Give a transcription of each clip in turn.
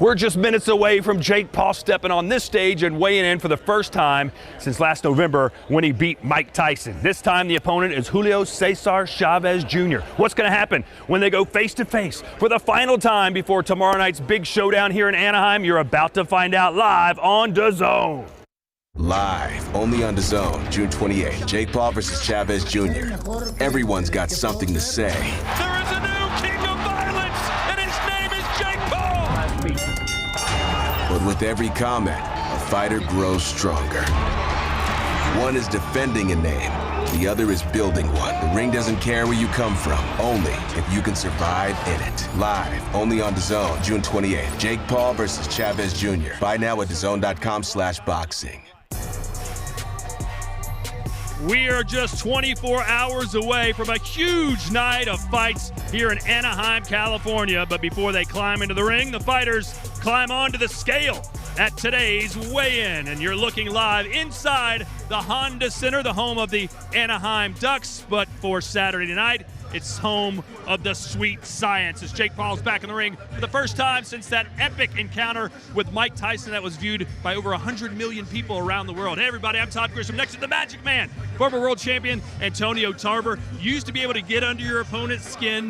We're just minutes away from Jake Paul stepping on this stage and weighing in for the first time since last November when he beat Mike Tyson. This time the opponent is Julio Cesar Chavez Jr. What's going to happen when they go face-to-face for the final time before tomorrow night's big showdown here in Anaheim? You're about to find out live on DAZN. Live, only on DAZN, June 28th. Jake Paul versus Chavez Jr. Everyone's got something to say. There is a new king of violence, and his name is Jake Paul. But with every comment, a fighter grows stronger. One is defending a name, the other is building one. The ring doesn't care where you come from, only if you can survive in it. Live, only on DAZN, June 28th. Jake Paul versus Chavez Jr. Buy now at DAZN.com/boxing. We are just 24 hours away from a huge night of fights here in Anaheim, California. But before they climb into the ring, the fighters climb onto the scale at today's weigh-in. And you're looking live inside the Honda Center, the home of the Anaheim Ducks. But for Saturday night, it's home of the Sweet Science as Jake Paul's back in the ring for the first time since that epic encounter with Mike Tyson that was viewed by over 100 million people around the world. Hey everybody, I'm Todd Grisham. Next to the Magic Man, former world champion Antonio Tarver. Used to be able to get under your opponent's skin,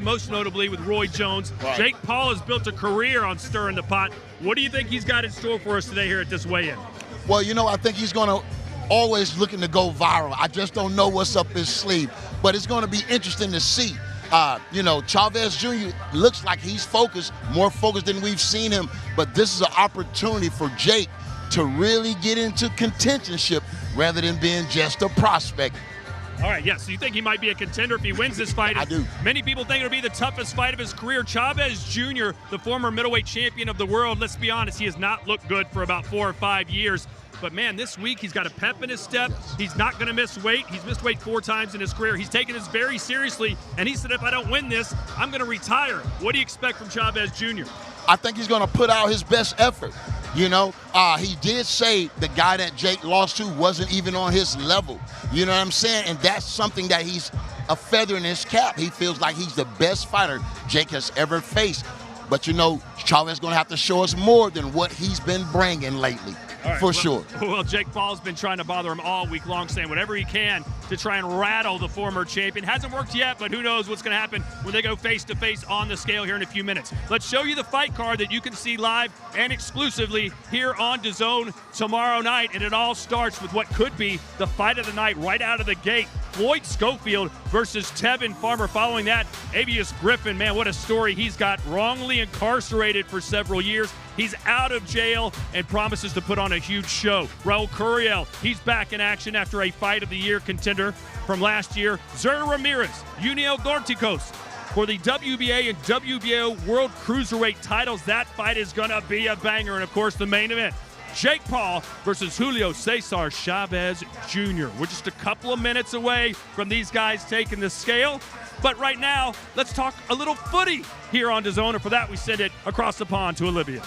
most notably with Roy Jones. Right. Jake Paul has built a career on stirring the pot. What do you think he's got in store for us today here at this weigh-in? Well, you know, I think he's going to always looking to go viral. I just don't know what's up his sleeve, but it's going to be interesting to see. You know, Chavez Jr. looks like he's focused, more focused than we've seen him, but this is an opportunity for Jake to really get into contentionship rather than being just a prospect. All right, yes, so you think he might be a contender if he wins this fight? I do. Many people think it'll be the toughest fight of his career. Chavez Jr., the former middleweight champion of the world, let's be honest, he has not looked good for about 4 or 5 years. But man, this week he's got a pep in his step. He's not going to miss weight. He's missed weight 4 times in his career. He's taken this very seriously, and he said, if I don't win this, I'm going to retire. What do you expect from Chavez Jr.? I think he's going to put out his best effort. You know, he did say the guy that Jake lost to wasn't even on his level. You know what I'm saying? And that's something that he's a feather in his cap. He feels like he's the best fighter Jake has ever faced. But you know, Chavez is going to have to show us more than what he's been bringing lately. Right, for sure. Well, Jake Paul's been trying to bother him all week long, saying whatever he can to try and rattle the former champion. Hasn't worked yet, but who knows what's going to happen when they go face-to-face on the scale here in a few minutes. Let's show you the fight card that you can see live and exclusively here on DAZN tomorrow night, and it all starts with what could be the fight of the night right out of the gate. Floyd Schofield versus Tevin Farmer. Following that, Avius Griffin, man, what a story he's got. Wrongly incarcerated for several years. He's out of jail and promises to put on a huge show. Raul Curiel, he's back in action after a Fight of the Year contender from last year. Zurdo Ramirez, Yuniel Dorticos for the WBA and WBO World Cruiserweight titles. That fight is going to be a banger. And, of course, the main event, Jake Paul versus Julio Cesar Chavez Jr. We're just a couple of minutes away from these guys taking the scale. But right now, let's talk a little footy here on DAZN. And for that, we send it across the pond to Olivia.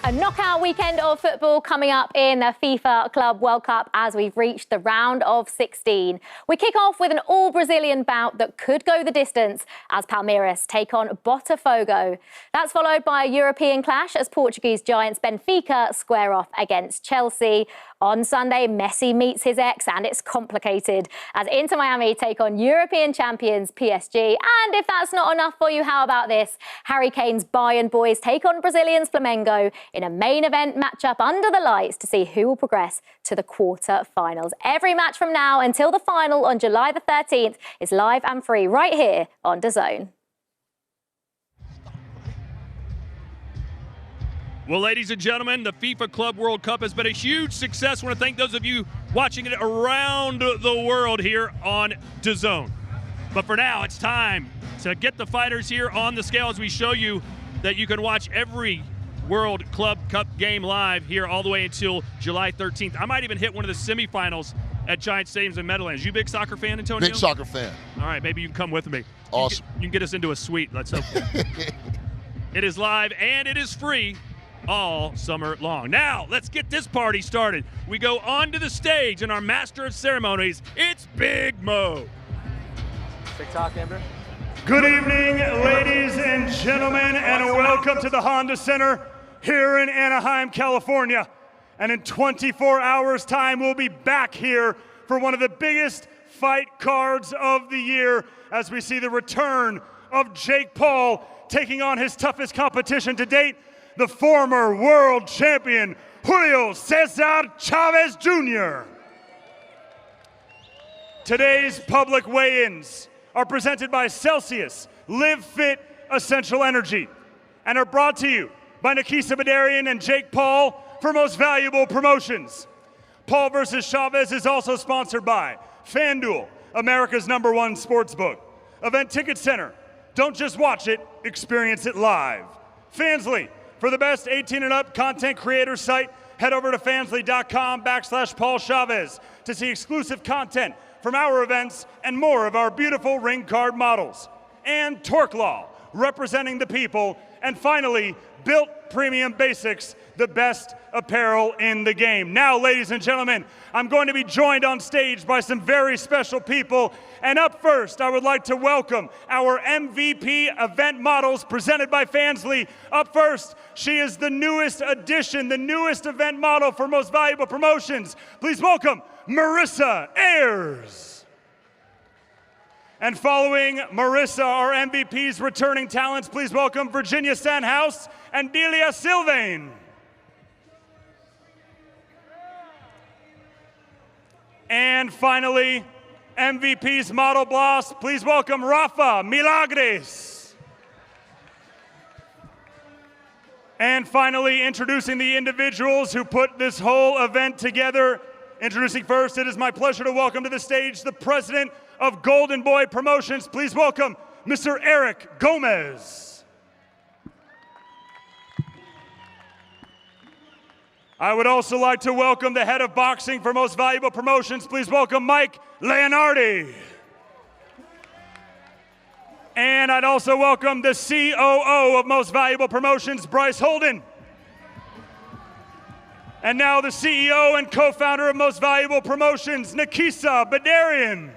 A knockout weekend of football coming up in the FIFA Club World Cup as we've reached the round of 16. We kick off with an all-Brazilian bout that could go the distance as Palmeiras take on Botafogo. That's followed by a European clash as Portuguese giants Benfica square off against Chelsea. On Sunday, Messi meets his ex, and it's complicated as Inter Miami take on European champions PSG. And if that's not enough for you, how about this? Harry Kane's Bayern boys take on Brazilians Flamengo in a main event matchup under the lights to see who will progress to the quarter-finals. Every match from now until the final on July the 13th is live and free right here on DAZN. Well, ladies and gentlemen, the FIFA Club World Cup has been a huge success. I want to thank those of you watching it around the world here on DAZN. But for now, it's time to get the fighters here on the scale as we show you that you can watch every World Club Cup game live here all the way until July 13th. I might even hit one of the semifinals at Giant Stadiums in Meadowlands. You a big soccer fan, Antonio? Big soccer fan. All right, maybe you can come with me. Awesome. You can get us into a suite. Let's hope. It is live and it is free all summer long. Now, let's get this party started. We go onto the stage, and our master of ceremonies, it's Big Mo. TikTok, Amber. Good evening, ladies and gentlemen, and welcome to the Honda Center here in Anaheim, California. And in 24 hours' time, we'll be back here for one of the biggest fight cards of the year as we see the return of Jake Paul taking on his toughest competition to date, the former world champion, Julio Cesar Chavez Jr. Today's public weigh-ins are presented by Celsius Live Fit Essential Energy and are brought to you by Nikisa Badarian and Jake Paul for Most Valuable Promotions. Paul versus Chavez is also sponsored by FanDuel, America's #1 sportsbook. Event Ticket Center, don't just watch it, experience it live. Fansly, for the best 18 and up content creator site, head over to fansly.com/Paul Chavez to see exclusive content from our events and more of our beautiful ring card models. And Torque Law, representing the people. And finally, Built Premium Basics, the best apparel in the game. Now, ladies and gentlemen, I'm going to be joined on stage by some very special people. And up first, I would like to welcome our MVP event models presented by Fansly. Up first, she is the newest addition, the newest event model for Most Valuable Promotions. Please welcome Marissa Ayers. And following Marissa, our MVP's returning talents, please welcome Virginia Sandhouse and Delia Sylvain. And finally, MVP's model boss, please welcome Rafa Milagres. And finally, introducing the individuals who put this whole event together. Introducing first, it is my pleasure to welcome to the stage the president of Golden Boy Promotions. Please welcome Mr. Eric Gomez. I would also like to welcome the head of boxing for Most Valuable Promotions. Please welcome Mike Leonardi. And I'd also welcome the COO of Most Valuable Promotions, Bryce Holden. And now the CEO and co-founder of Most Valuable Promotions, Nikisa Badarian.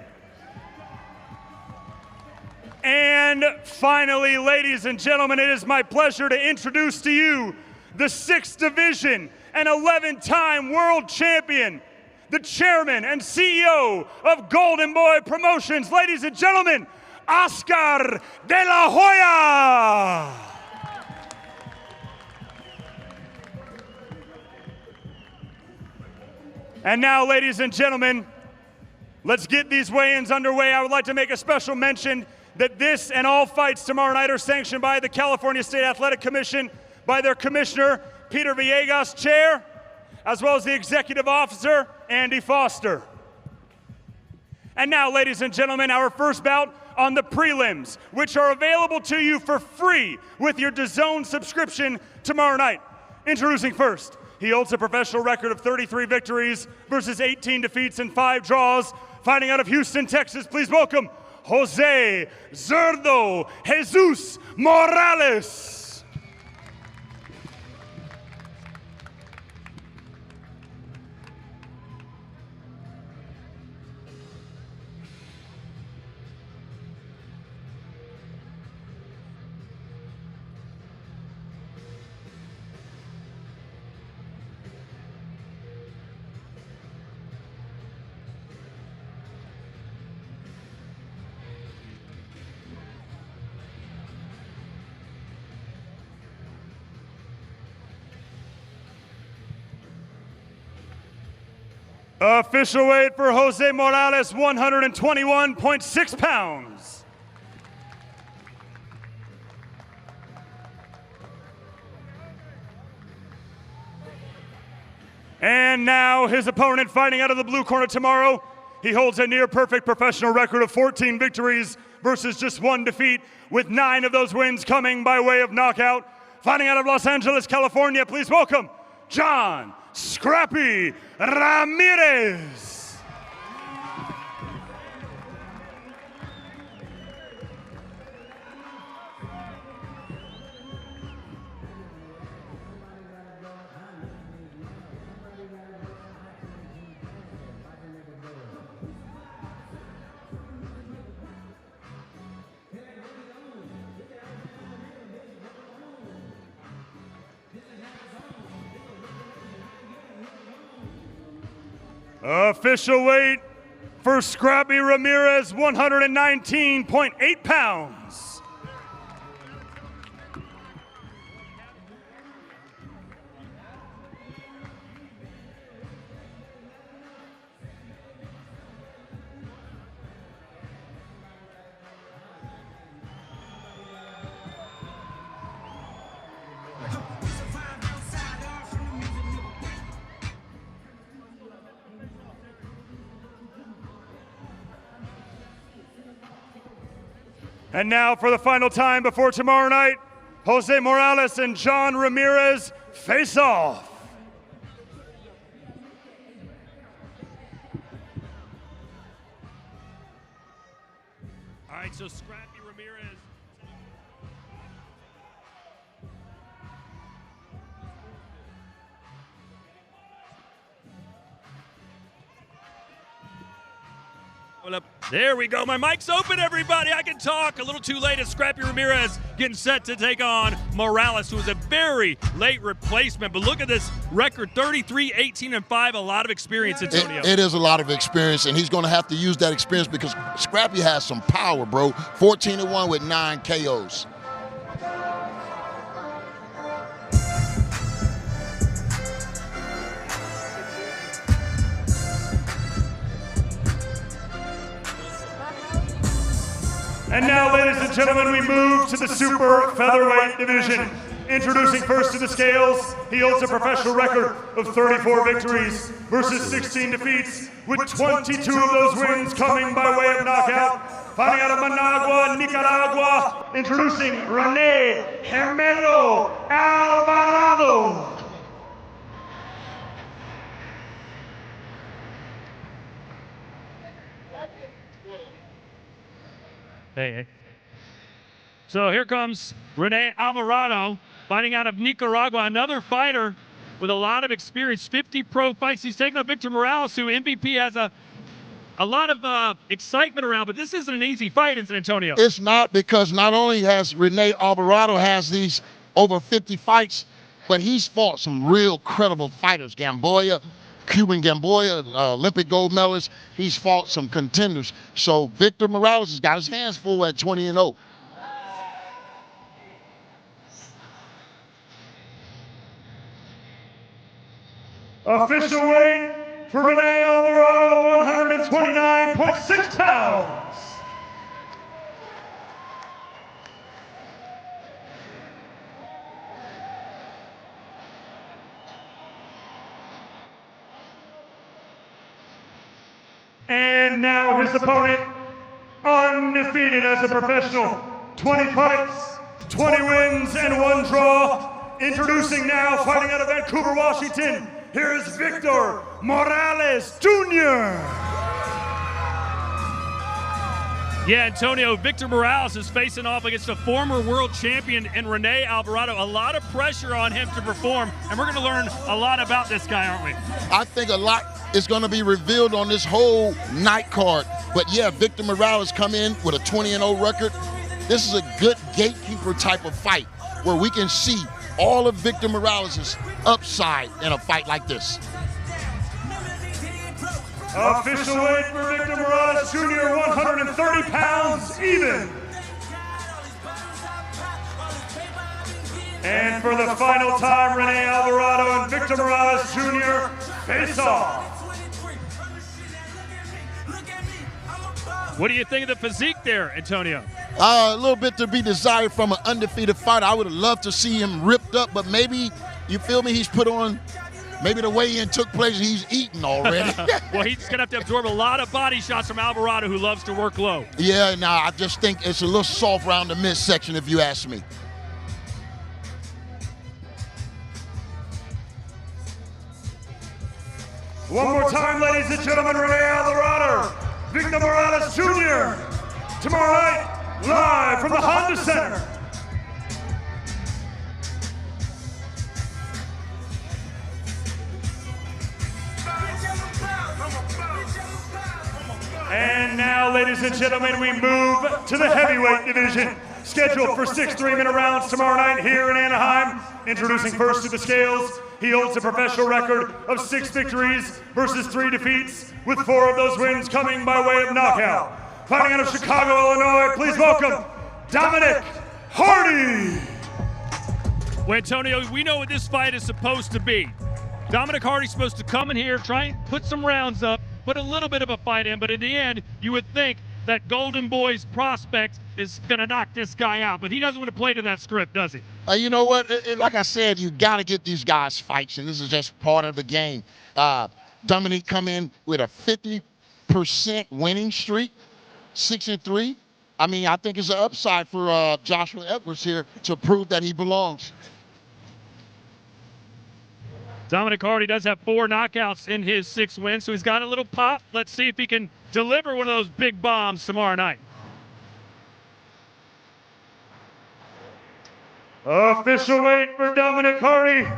And finally, ladies and gentlemen, it is my pleasure to introduce to you the 6th Division and 11-time world champion, the chairman and CEO of Golden Boy Promotions, ladies and gentlemen, Oscar De La Hoya. And now, ladies and gentlemen, let's get these weigh-ins underway. I would like to make a special mention that this and all fights tomorrow night are sanctioned by the California State Athletic Commission, by their commissioner, Peter Villegas, chair, as well as the executive officer, Andy Foster. And now, ladies and gentlemen, our first bout on the prelims, which are available to you for free with your DAZN subscription tomorrow night. Introducing first, he holds a professional record of 33 victories versus 18 defeats and 5 draws. Fighting out of Houston, Texas, please welcome Jose Zurdo Jesus Morales. Official weight for Jose Morales, 121.6 pounds. And now his opponent fighting out of the blue corner tomorrow. He holds a near-perfect professional record of 14 victories versus just 1 defeat, with 9 of those wins coming by way of knockout. Fighting out of Los Angeles, California, please welcome John Scrappy Ramirez. Official weight for Scrappy Ramirez, 119.8 pounds. And now for the final time before tomorrow night, Jose Morales and John Ramirez face off. All right, so Scrappy Ramirez. There we go. My mic's open, everybody. I can talk. A little too late as Scrappy Ramirez getting set to take on Morales, who was a very late replacement. But look at this record, 33, 18, and 5. A lot of experience, Antonio. It is a lot of experience, and he's going to have to use that experience because Scrappy has some power, bro. 14-1 with 9 KOs. And now, ladies and gentlemen, we move to the super featherweight division. Introducing first to the scales, he holds a professional record of 34 victories versus 16 defeats, with 22 of those wins coming by way of knockout. Fighting out of Managua, Nicaragua, introducing René Gemelo Alvarado. Hey. So here comes René Alvarado, fighting out of Nicaragua, another fighter with a lot of experience, 50 pro fights. He's taking up Victor Morales, who MVP has a lot of excitement around, but this isn't an easy fight, isn't it, Antonio? It's not, because not only has René Alvarado has these over 50 fights, but he's fought some real credible fighters. Gamboa, Cuban Gamboa, Olympic gold medalist. He's fought some contenders. So Victor Morales has got his hands full at 20-0. Official weight for René Alvarado, 129.6 pounds. And now his opponent, undefeated as a professional, 20 fights, 20 wins, and 1 draw. Introducing now, fighting out of Vancouver, Washington, here is Victor Morales Jr. Yeah, Antonio, Victor Morales is facing off against a former world champion in René Alvarado. A lot of pressure on him to perform, and we're going to learn a lot about this guy, aren't we? I think a lot is going to be revealed on this whole night card. But yeah, Victor Morales come in with a 20-0 record. This is a good gatekeeper type of fight where we can see all of Victor Morales' upside in a fight like this. Official weight for Victor Morales Jr., 130 pounds even. And for the final time, René Alvarado and Victor Morales Jr. face off. What do you think of the physique there, Antonio? A little bit to be desired from an undefeated fighter. I would have loved to see him ripped up, but maybe, you feel me, he's put on, maybe the weigh-in took place and he's eaten already. Well, he's going to have to absorb a lot of body shots from Alvarado, who loves to work low. Yeah, no, I just think it's a little soft around the midsection, if you ask me. One more time, ladies and gentlemen, René Alvarado, Victor Morales Jr. Tomorrow night, live from the Honda Center. And now, ladies and gentlemen, we move to the heavyweight division, scheduled for 6 3-minute rounds tomorrow night here in Anaheim. Introducing first to the scales, He holds a professional record of 6 victories versus 3 defeats, with 4 of those wins coming by way of knockout. Fighting out of Chicago, Illinois, please welcome Dominic Hardy. Well, Antonio, we know what this fight is supposed to be. Dominic Hardy's supposed to come in here, try and put some rounds up, put a little bit of a fight in, but in the end, you would think that Golden Boy's prospect is going to knock this guy out, but he doesn't want to play to that script, does he? You know what? Like I said, you got to get these guys fights, and this is just part of the game. Dominic come in with a 50% winning streak, 6-3. I mean, I think it's an upside for Joshua Edwards here to prove that he belongs. Dominic Hardy does have 4 knockouts in his 6 wins, so he's got a little pop. Let's see if he can deliver one of those big bombs tomorrow night. Official weight for Dominic Hardy,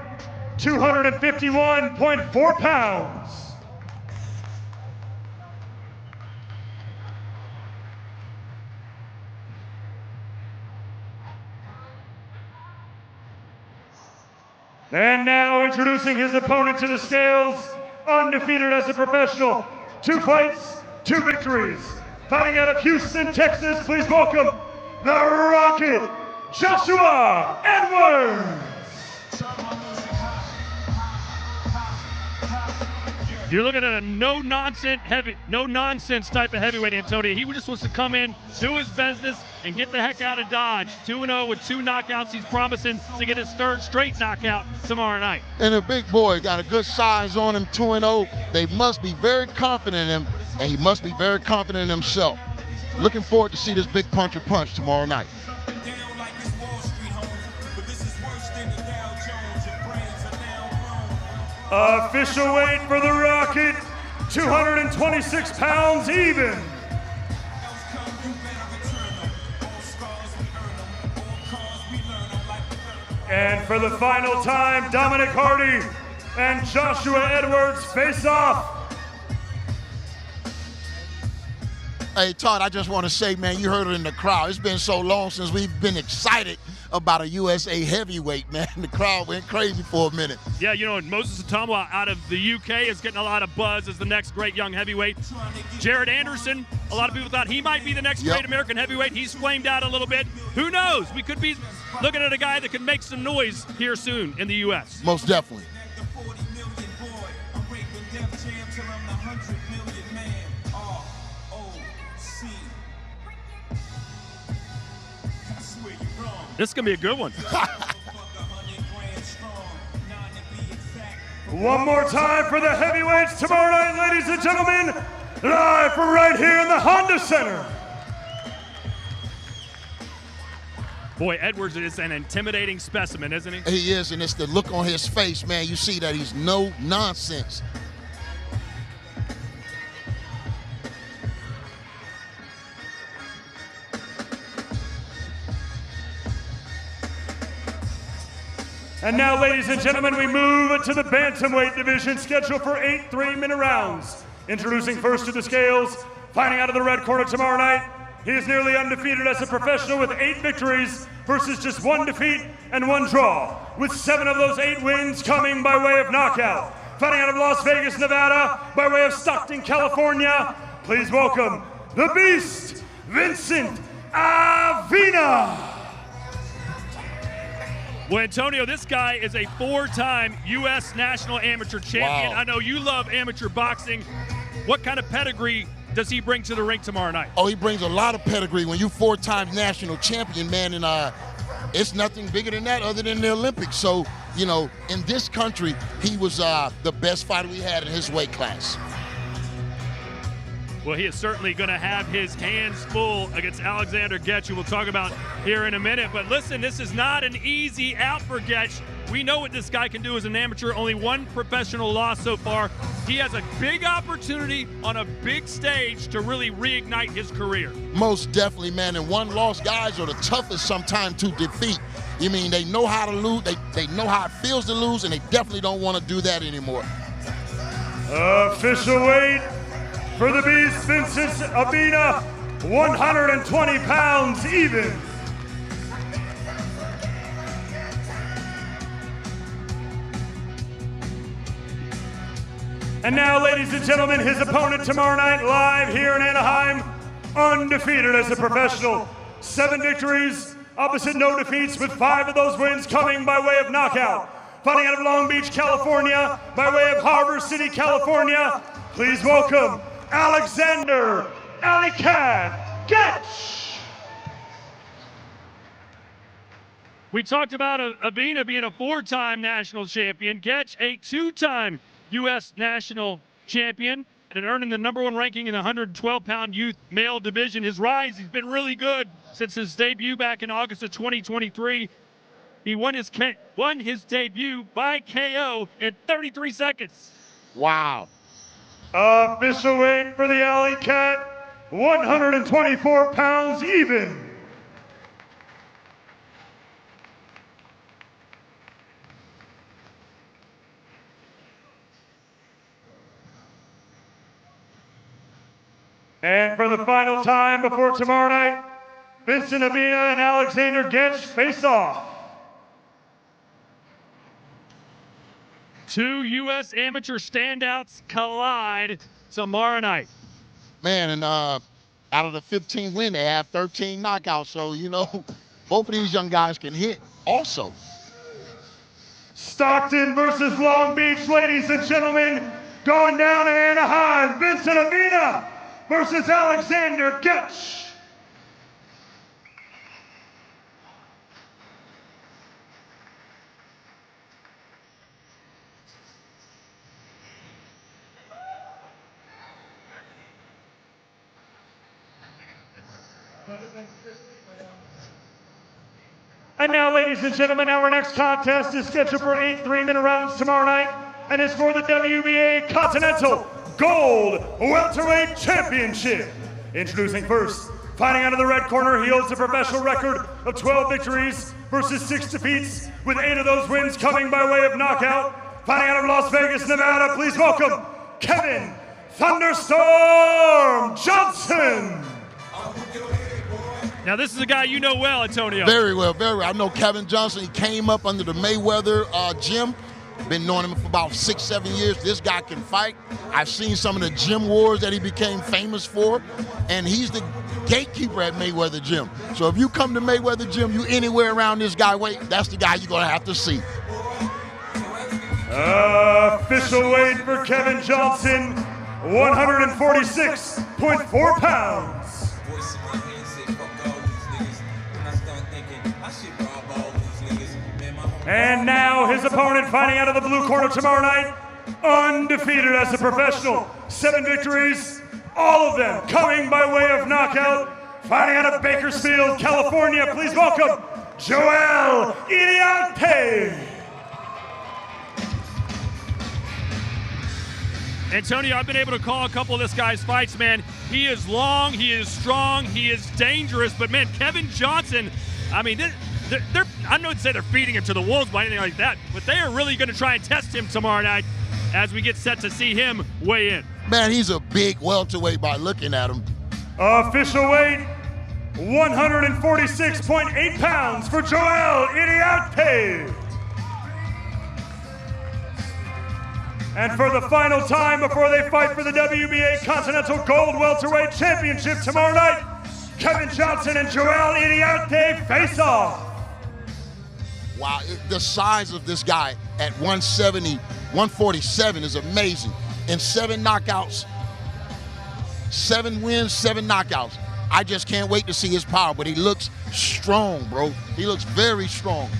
251.4 pounds. And now introducing his opponent to the scales, undefeated as a professional, 2 fights, 2 victories. Fighting out of Houston, Texas, please welcome the Rocket, Joshua Edwards. You're looking at a no-nonsense type of heavyweight, Antonio. He just wants to come in, do his business, and get the heck out of Dodge. 2-0 with 2 knockouts. He's promising to get his 3rd straight knockout tomorrow night. And a big boy, got a good size on him, 2-0. They must be very confident in him, and he must be very confident in himself. Looking forward to see this big puncher punch tomorrow night. Official weight for the Rocket, 226 pounds even. And for the final time, Dominic Hardy and Joshua Edwards face off. Hey, Todd, I just want to say, man, you heard it in the crowd. It's been so long since we've been excited about a USA heavyweight, man. The crowd went crazy for a minute. Yeah, you know, Moses Atomwa out of the UK is getting a lot of buzz as the next great young heavyweight. Jared Anderson, a lot of people thought he might be the next great American heavyweight. He's flamed out a little bit. Who knows? We could be looking at a guy that could make some noise here soon in the U.S. Most definitely. This is going to be a good one. One more time for the heavyweights tomorrow night, ladies and gentlemen, live from right here in the Honda Center. Boy, Edwards is an intimidating specimen, isn't he? He is, and it's the look on his face, man. You see that he's no nonsense. And now, ladies and gentlemen, we move to the bantamweight division, scheduled for 8 3-minute rounds. Introducing first to the scales, fighting out of the red corner tomorrow night, he is nearly undefeated as a professional with 8 victories versus just 1 defeat and 1 draw, with 7 of those 8 wins coming by way of knockout. Fighting out of Las Vegas, Nevada, by way of Stockton, California, please welcome the Beast, Vincent Avina. Well, Antonio, this guy is a 4-time U.S. national amateur champion. Wow. I know you love amateur boxing. What kind of pedigree does he bring to the ring tomorrow night? Oh, he brings a lot of pedigree. When you 4-time national champion, man, and it's nothing bigger than that other than the Olympics. So, you know, in this country, he was the best fighter we had in his weight class. Well, he is certainly going to have his hands full against Alexander Gueche, who we'll talk about here in a minute. But listen, this is not an easy out for Gueche. We know what this guy can do as an amateur. Only 1 professional loss so far. He has a big opportunity on a big stage to really reignite his career. Most definitely, man. And 1-loss guys are the toughest sometimes to defeat. You mean they know how to lose, they know how it feels to lose, and they definitely don't want to do that anymore. Official weight for the Beast, Vincent Avina, 120 pounds even. And now, ladies and gentlemen, his opponent tomorrow night, live here in Anaheim, undefeated as a professional. 7 victories, opposite no defeats, with 5 of those wins coming by way of knockout. Fighting out of Long Beach, California, by way of Harbor City, California, please welcome Alexander Alicat Gueche. We talked about Avina being a 4-time national champion, Gueche a 2-time U.S. national champion, and earning the #1 ranking in the 112-pound youth male division. His rise, he's been really good since his debut back in August of 2023. He won his debut by KO in 33 seconds. Wow. Official weight for the Alley Cat, 124 pounds even. And for the final time before tomorrow night, Vincent Avina and Alexander Gueche face off. 2 U.S. amateur standouts collide tomorrow night. Man, and out of the 15 win, they have 13 knockouts. So, you know, both of these young guys can hit also. Stockton versus Long Beach, ladies and gentlemen. Going down to Anaheim, Vincent Avina versus Alexander Gueche. And now, ladies and gentlemen, our next contest is scheduled for 8 3-minute rounds tomorrow night, and is for the WBA Continental Gold Welterweight Championship. Introducing first, fighting out of the red corner, he holds a professional record of 12 victories versus 6 defeats, with 8 of those wins coming by way of knockout. Fighting out of Las Vegas, Nevada, please welcome Kevin Thunderstorm Johnson. Now, this is a guy you know well, Antonio. Very well, very well. I know Kevin Johnson. He came up under the Mayweather gym. Been knowing him for about 6-7 years. This guy can fight. I've seen some of the gym wars that he became famous for, and he's the gatekeeper at Mayweather Gym. So if you come to Mayweather Gym, you anywhere around this guy weight, that's the guy you're gonna have to see. Official weight for Kevin Johnson, 146.4 pounds. And now his opponent, fighting out of the blue corner tomorrow night, undefeated as a professional. 7 victories, all of them coming by way of knockout. Fighting out of Bakersfield, California, please welcome Joel Iriarte. Antonio, I've been able to call a couple of this guy's fights, man. He is long, he is strong, he is dangerous, but man, Kevin Johnson, I mean, I don't say they're feeding him to the wolves by anything like that, but they are really going to try and test him tomorrow night as we get set to see him weigh in. Man, he's a big welterweight by looking at him. Official weight, 146.8 pounds for Joel Iriarte. And for the final time before they fight for the WBA Continental Gold Welterweight Championship tomorrow night, Kevin Johnson and Joel Iriarte face off. Wow, the size of this guy at 170, 147 is amazing. And 7 knockouts, 7 wins, 7 knockouts. I just can't wait to see his power, but he looks strong, bro. He looks very strong.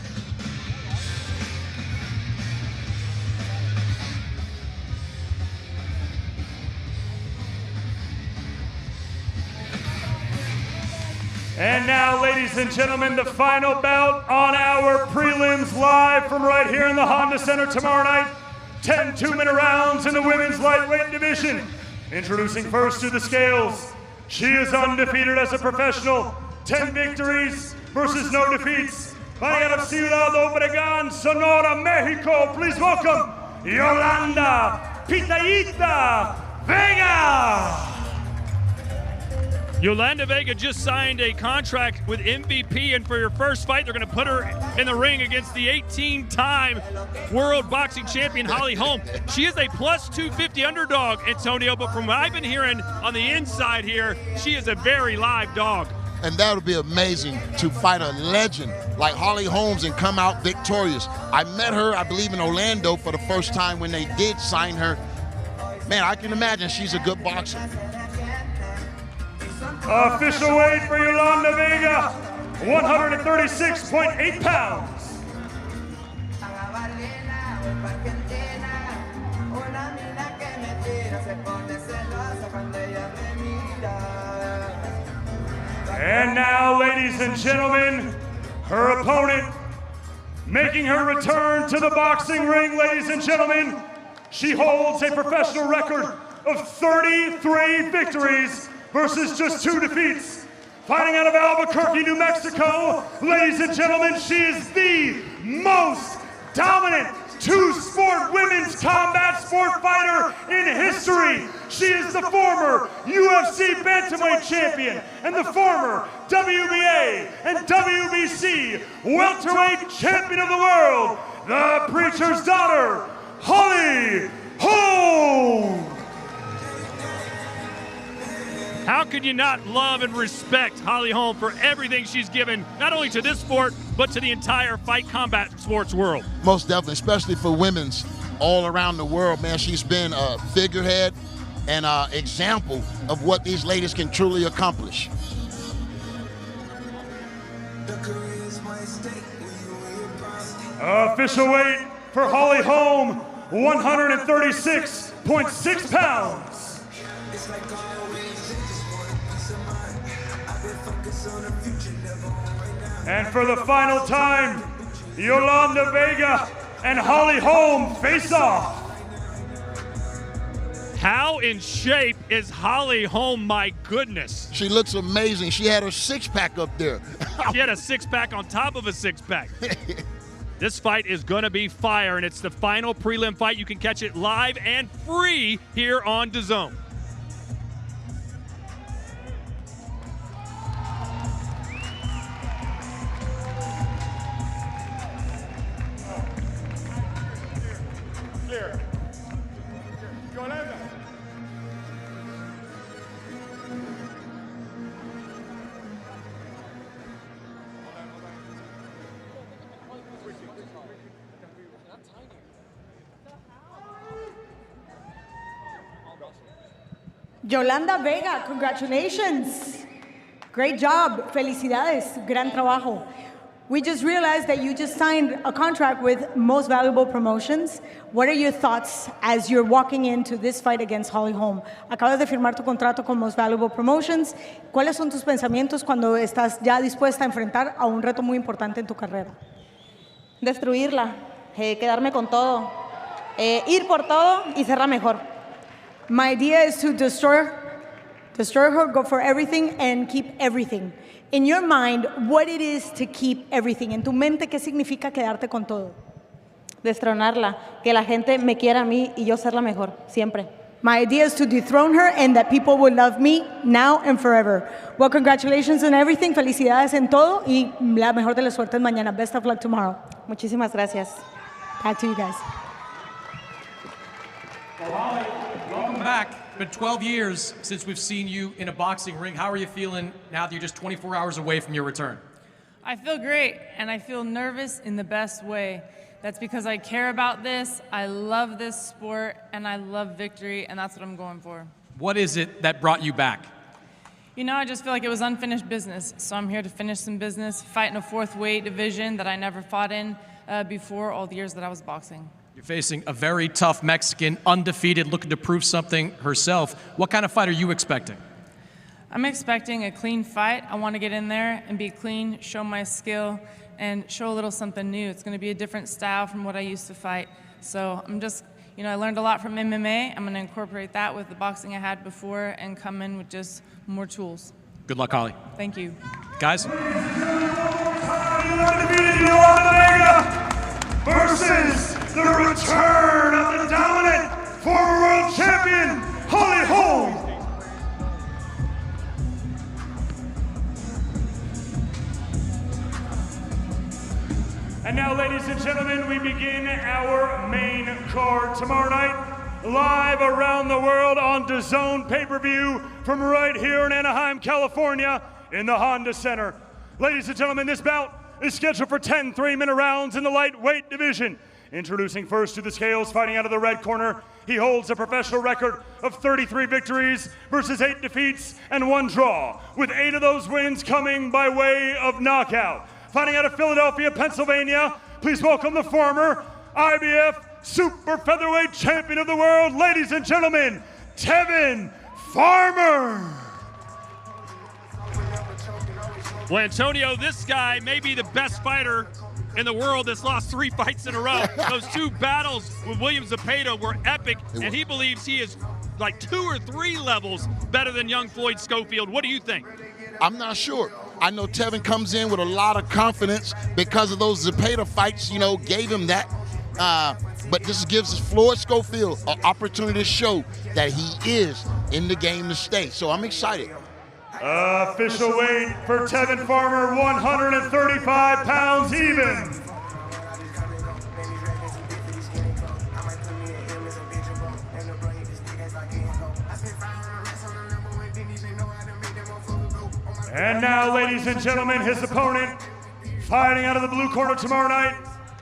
And now, ladies and gentlemen, the final bout on our prelims, live from right here in the Honda Center tomorrow night. 10 2-minute rounds in the women's lightweight division. Introducing first to the scales. She is undefeated as a professional. 10 victories versus no defeats. Fighting out of Ciudad Obregón, Sonora, Mexico. Please welcome Yolanda Pitayita Vega. Yolanda Vega just signed a contract with MVP, and for your first fight, they're going to put her in the ring against the 18-time world boxing champion, Holly Holm. She is a plus 250 underdog, Antonio, but from what I've been hearing on the inside here, she is a very live dog. And that would be amazing to fight a legend like Holly Holmes and come out victorious. I met her, I believe, in Orlando for the first time when they did sign her. Man, I can imagine she's a good boxer. Official weight for Yolanda Vega, 136.8 pounds. And now, ladies and gentlemen, her opponent making her return to the boxing ring, ladies and gentlemen. She holds a professional record of 33 victories versus just 2 defeats. Fighting out of Albuquerque, New Mexico, ladies and gentlemen, she is the most dominant two-sport women's combat sport fighter in history. She is the former UFC bantamweight champion and the former WBA and WBC welterweight champion of the world, the preacher's daughter, Holly Holm. How can you not love and respect Holly Holm for everything she's given, not only to this sport, but to the entire fight combat sports world? Most definitely, especially for women's all around the world, man. She's been a figurehead and an example of what these ladies can truly accomplish. Official weight for Holly Holm, 136.6 pounds. And for the final time, Yolanda Vega and Holly Holm face off. How in shape is Holly Holm, my goodness? She looks amazing. She had her six-pack up there. She had a six-pack on top of a six-pack. This fight is going to be fire, and it's the final prelim fight. You can catch it live and free here on DAZN. Yolanda Vega, congratulations. Great job. Felicidades. Gran trabajo. We just realized that you just signed a contract with Most Valuable Promotions. What are your thoughts as you're walking into this fight against Holly Holm? Acabas de firmar tu contrato con Most Valuable Promotions. ¿Cuáles son tus pensamientos cuando estás ya dispuesta a enfrentar a un reto muy importante en tu carrera? Destruirla, quedarme con todo, ir por todo y ser la mejor. My idea is to destroy her, go for everything, and keep everything. In your mind, what it is to keep everything. En tu mente, ¿qué significa quedarte con todo? Destronarla, que la gente me quiera a mí y yo ser la mejor, siempre. My idea is to dethrone her and that people will love me now and forever. Well, congratulations on everything. Felicidades en todo y la mejor de las suertes mañana. Best of luck tomorrow. Muchísimas gracias. Back to you guys. Welcome back. It's been 12 years since we've seen you in a boxing ring. How are you feeling now that you're just 24 hours away from your return? I feel great, and I feel nervous in the best way. That's because I care about this, I love this sport, and I love victory, and that's what I'm going for. What is it that brought you back? You know, I just feel like it was unfinished business, so I'm here to finish some business, fight in a fourth weight division that I never fought in before all the years that I was boxing. You're facing a very tough Mexican, undefeated, looking to prove something herself. What kind of fight are you expecting? I'm expecting a clean fight. I want to get in there and be clean, show my skill, and show a little something new. It's going to be a different style from what I used to fight. So I'm just, you know, I learned a lot from MMA. I'm going to incorporate that with the boxing I had before and come in with just more tools. Good luck, Holly. Thank you. Guys? Versus the return of the dominant former world champion, Holly Holm. And now, ladies and gentlemen, we begin our main card tomorrow night, live around the world on DAZN pay-per-view from right here in Anaheim, California, in the Honda Center. Ladies and gentlemen, this bout is scheduled for 10 3-minute rounds in the lightweight division. Introducing first to the scales, fighting out of the red corner, he holds a professional record of 33 victories versus 8 defeats and 1 draw, with 8 of those wins coming by way of knockout. Fighting out of Philadelphia, Pennsylvania, please welcome the former IBF Super Featherweight Champion of the World, ladies and gentlemen, Tevin Farmer. Well, Antonio, this guy may be the best fighter in the world that's lost 3 fights in a row. Those 2 battles with William Zepeda were epic, and he believes he is like 2 or 3 levels better than young Floyd Schofield. What do you think? I'm not sure. I know Tevin comes in with a lot of confidence because of those Zepeda fights, you know, gave him that. But this gives Floyd Schofield an opportunity to show that he is in the game to stay. So I'm excited. Official weight for Tevin Farmer, 135 pounds even. And now, ladies and gentlemen, his opponent, fighting out of the blue corner tomorrow night,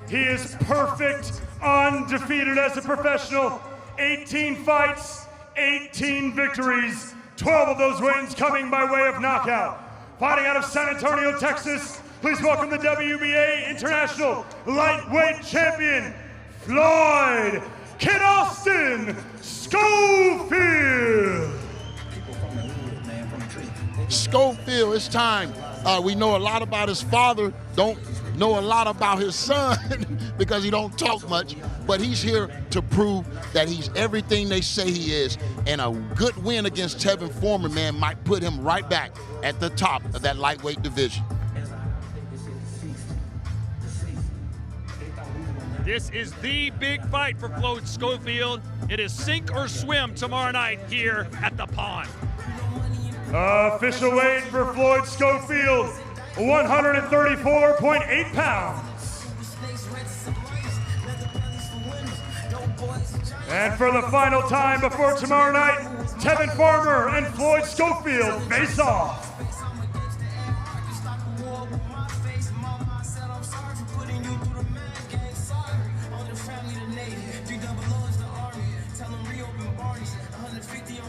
he is perfect, undefeated as a professional, 18 fights, 18 victories, 12 of those wins coming by way of knockout. Fighting out of San Antonio, Texas, please welcome the WBA International Lightweight Champion, Floyd Kid Austin Schofield. Schofield, it's time. We know a lot about his father, don't know a lot about his son because he don't talk much, but he's here to prove that he's everything they say he is, and a good win against Tevin Farmer, man, might put him right back at the top of that lightweight division. This is the big fight for Floyd Schofield. It is sink or swim tomorrow night here at the Pond. Official weight for Floyd Schofield, 134.8 pounds. And for the final time before tomorrow night, Tevin Farmer and Floyd Schofield face off.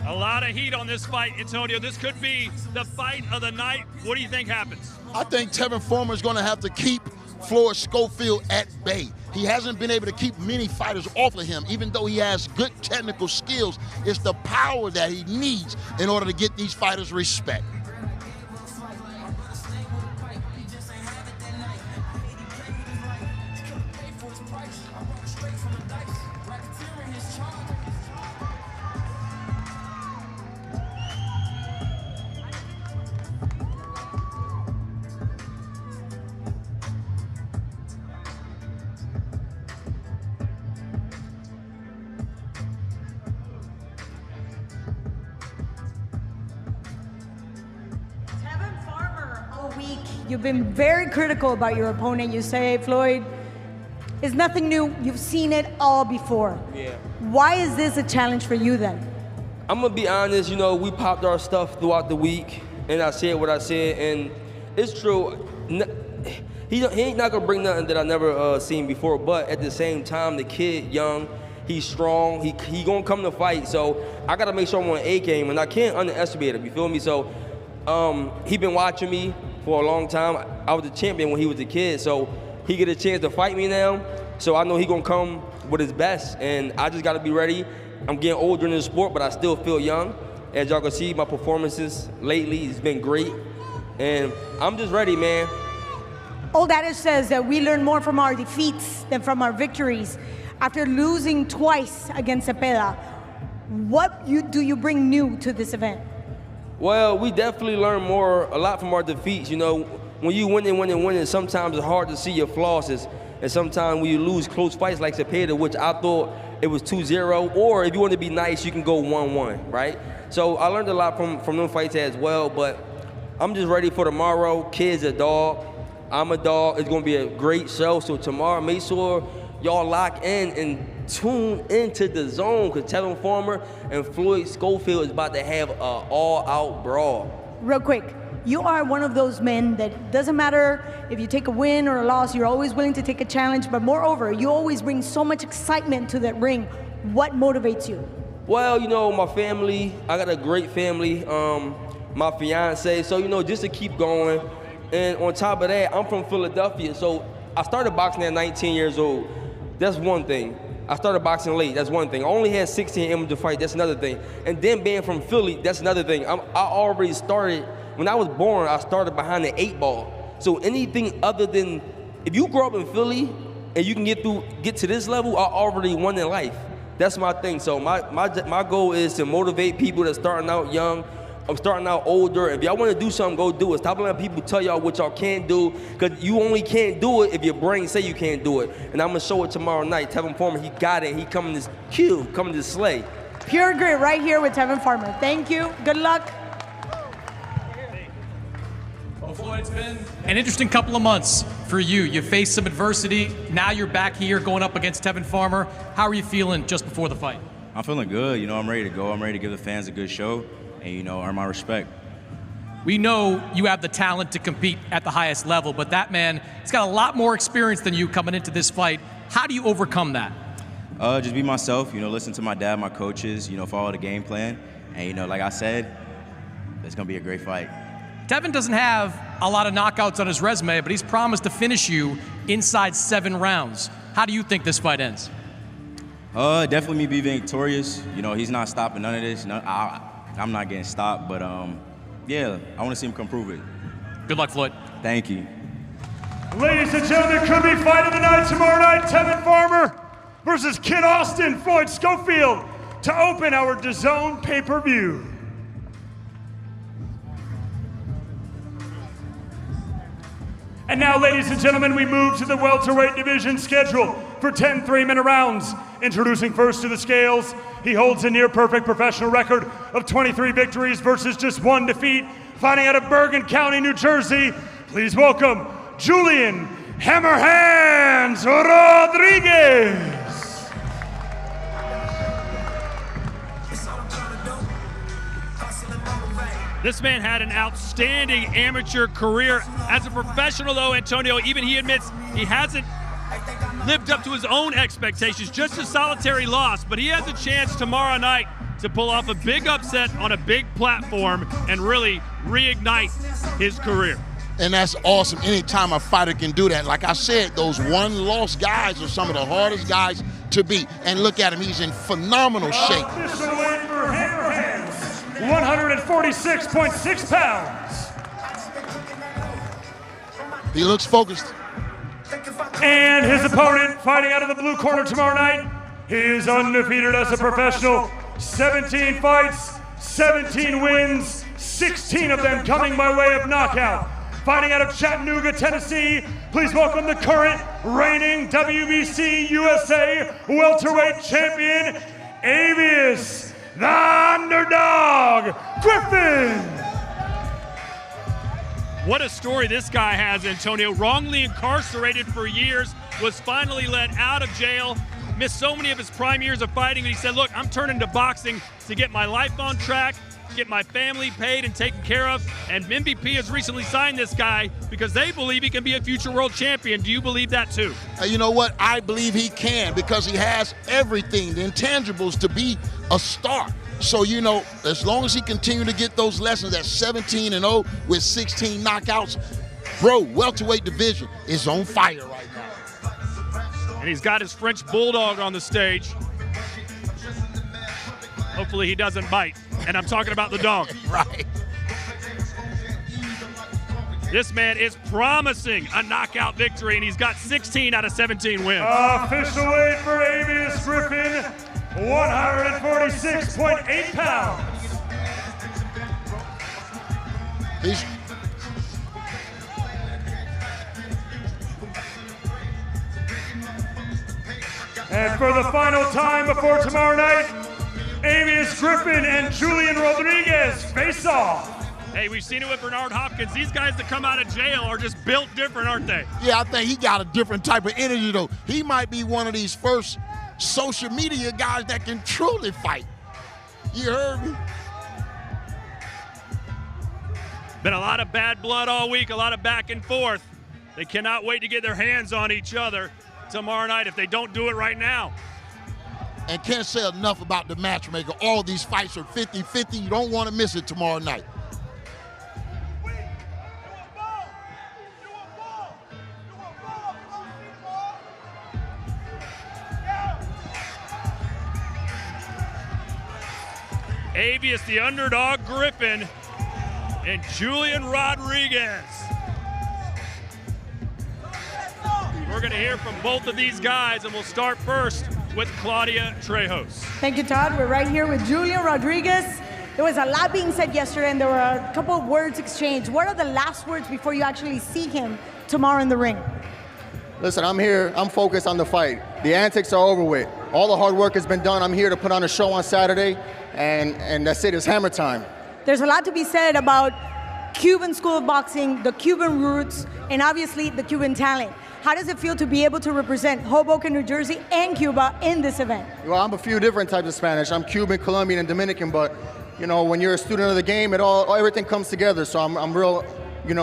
A lot of heat on this fight, Antonio. This could be the fight of the night. What do you think happens? I think Tevin Farmer is going to have to keep Floyd Schofield at bay. He hasn't been able to keep many fighters off of him, even though he has good technical skills. It's the power that he needs in order to get these fighters respect. You've been very critical about your opponent. You say, Floyd, it's nothing new. You've seen it all before. Yeah. Why is this a challenge for you then? I'm gonna be honest, you know, we popped our stuff throughout the week, and I said what I said, and it's true. He ain't not gonna bring nothing that I never seen before, but at the same time, the kid young, he's strong, he gonna come to fight, so I gotta make sure I'm on A game, and I can't underestimate him, you feel me? So he been watching me for a long time. I was the champion when he was a kid, so he get a chance to fight me now. So I know he gonna come with his best, and I just gotta be ready. I'm getting older in the sport, but I still feel young. As y'all can see, my performances lately has been great, and I'm just ready, man. Old adage says that we learn more from our defeats than from our victories. After losing twice against Zepeda, what do you bring new to this event? Well, we definitely learn a lot from our defeats. You know, when you winning, sometimes it's hard to see your flaws. And sometimes when you lose close fights like Zepeda, which I thought it was 2-0, or if you want to be nice, you can go 1-1, right? So I learned a lot from them fights as well, but I'm just ready for tomorrow. Kid's a dog. I'm a dog. It's going to be a great show. So tomorrow, make sure y'all lock in and tune into the zone, because Tevin Farmer and Floyd Schofield is about to have an all-out brawl. Real quick, you are one of those men that doesn't matter if you take a win or a loss, you're always willing to take a challenge, but moreover, you always bring so much excitement to that ring. What motivates you? Well, you know, my family, I got a great family, my fiance, so, you know, just to keep going. And on top of that, I'm from Philadelphia, so I started boxing at 19 years old. That's one thing. I started boxing late, that's one thing. I only had 16 amateur fights, that's another thing. And then being from Philly, that's another thing. I already started, when I was born, I started behind the 8 ball. So anything other than, if you grow up in Philly and you can get to this level, I already won in life. That's my thing. So my goal is to motivate people that's starting out young. I'm starting out older. If y'all want to do something, go do it. Stop letting people tell y'all what y'all can't do, because you only can't do it if your brain say you can't do it. And I'm going to show it tomorrow night. Tevin Farmer, he got it. He coming to slay. Pure grit right here with Tevin Farmer. Thank you. Good luck. Well, Floyd, it's been an interesting couple of months for you. You faced some adversity. Now you're back here going up against Tevin Farmer. How are you feeling just before the fight? I'm feeling good. You know, I'm ready to go. I'm ready to give the fans a good show and, you know, earn my respect. We know you have the talent to compete at the highest level, but that man, he's got a lot more experience than you coming into this fight. How do you overcome that? Just be myself, you know, listen to my dad, my coaches, you know, follow the game plan. And, you know, like I said, it's going to be a great fight. Tevin doesn't have a lot of knockouts on his resume, but he's promised to finish you inside 7 rounds. How do you think this fight ends? Definitely me be victorious. You know, he's not stopping none of this. I'm not getting stopped, but yeah, I want to see him come prove it. Good luck, Floyd. Thank you. Ladies and gentlemen, could be fight of the night tomorrow night. Tevin Farmer versus Kid Austin, Floyd Schofield, to open our DAZN pay-per-view. And now, ladies and gentlemen, we move to the welterweight division schedule for 10 3-minute rounds. Introducing first to the scales, he holds a near-perfect professional record of 23 victories versus just 1 defeat. Fighting out of Bergen County, New Jersey, please welcome Julian Hammerhands Rodriguez. This man had an outstanding amateur career. As a professional, though, Antonio, even he admits he hasn't lived up to his own expectations, just a solitary loss. But he has a chance tomorrow night to pull off a big upset on a big platform and really reignite his career. And that's awesome. Anytime a fighter can do that. Like I said, those one-loss guys are some of the hardest guys to beat. And look at him, he's in phenomenal shape. 146.6 pounds. He looks focused. And his opponent, fighting out of the blue corner tomorrow night, he is undefeated as a professional. 17 fights, 17 wins, 16 of them coming by way of knockout. Fighting out of Chattanooga, Tennessee, please welcome the current reigning WBC USA welterweight champion, Avius, the underdog, Griffin. What a story this guy has, Antonio. Wrongly incarcerated for years, was finally let out of jail, missed so many of his prime years of fighting, and he said, look, I'm turning to boxing to get my life on track, get my family paid and taken care of, and MVP has recently signed this guy because they believe he can be a future world champion. Do you believe that too? You know what? I believe he can, because he has everything, the intangibles to be a star. So, you know, as long as he continue to get those lessons at 17-0 with 16 knockouts, bro, welterweight division is on fire right now. And he's got his French bulldog on the stage. Hopefully he doesn't bite. And I'm talking about the dog. Right. This man is promising a knockout victory, and he's got 16 out of 17 wins. Official weight for Avius Griffin, 146.8 pounds. And for the final time before tomorrow night, Avius Griffin and Julian Rodriguez face off. Hey, we've seen it with Bernard Hopkins. These guys that come out of jail are just built different, aren't they? Yeah, I think he got a different type of energy, though. He might be one of these first social media guys that can truly fight. You heard me? Been a lot of bad blood all week, a lot of back and forth. They cannot wait to get their hands on each other tomorrow night if they don't do it right now. And can't say enough about the matchmaker. All these fights are 50-50. You don't want to miss it tomorrow night. Avius, the underdog, Griffin, and Julian Rodriguez. We're going to hear from both of these guys, and we'll start first with Claudia Trejos. Thank you, Todd. We're right here with Julian Rodriguez. There was a lot being said yesterday, and there were a couple of words exchanged. What are the last words before you actually see him tomorrow in the ring? Listen, I'm here. I'm focused on the fight. The antics are over with. All the hard work has been done. I'm here to put on a show on Saturday, and that's it. It's hammer time. There's a lot to be said about Cuban School of Boxing, the Cuban roots, and obviously the Cuban talent. How does it feel to be able to represent Hoboken, New Jersey, and Cuba in this event? Well, I'm a few different types of Spanish. I'm Cuban, Colombian, and Dominican, but you know, when you're a student of the game, everything comes together. So I'm real,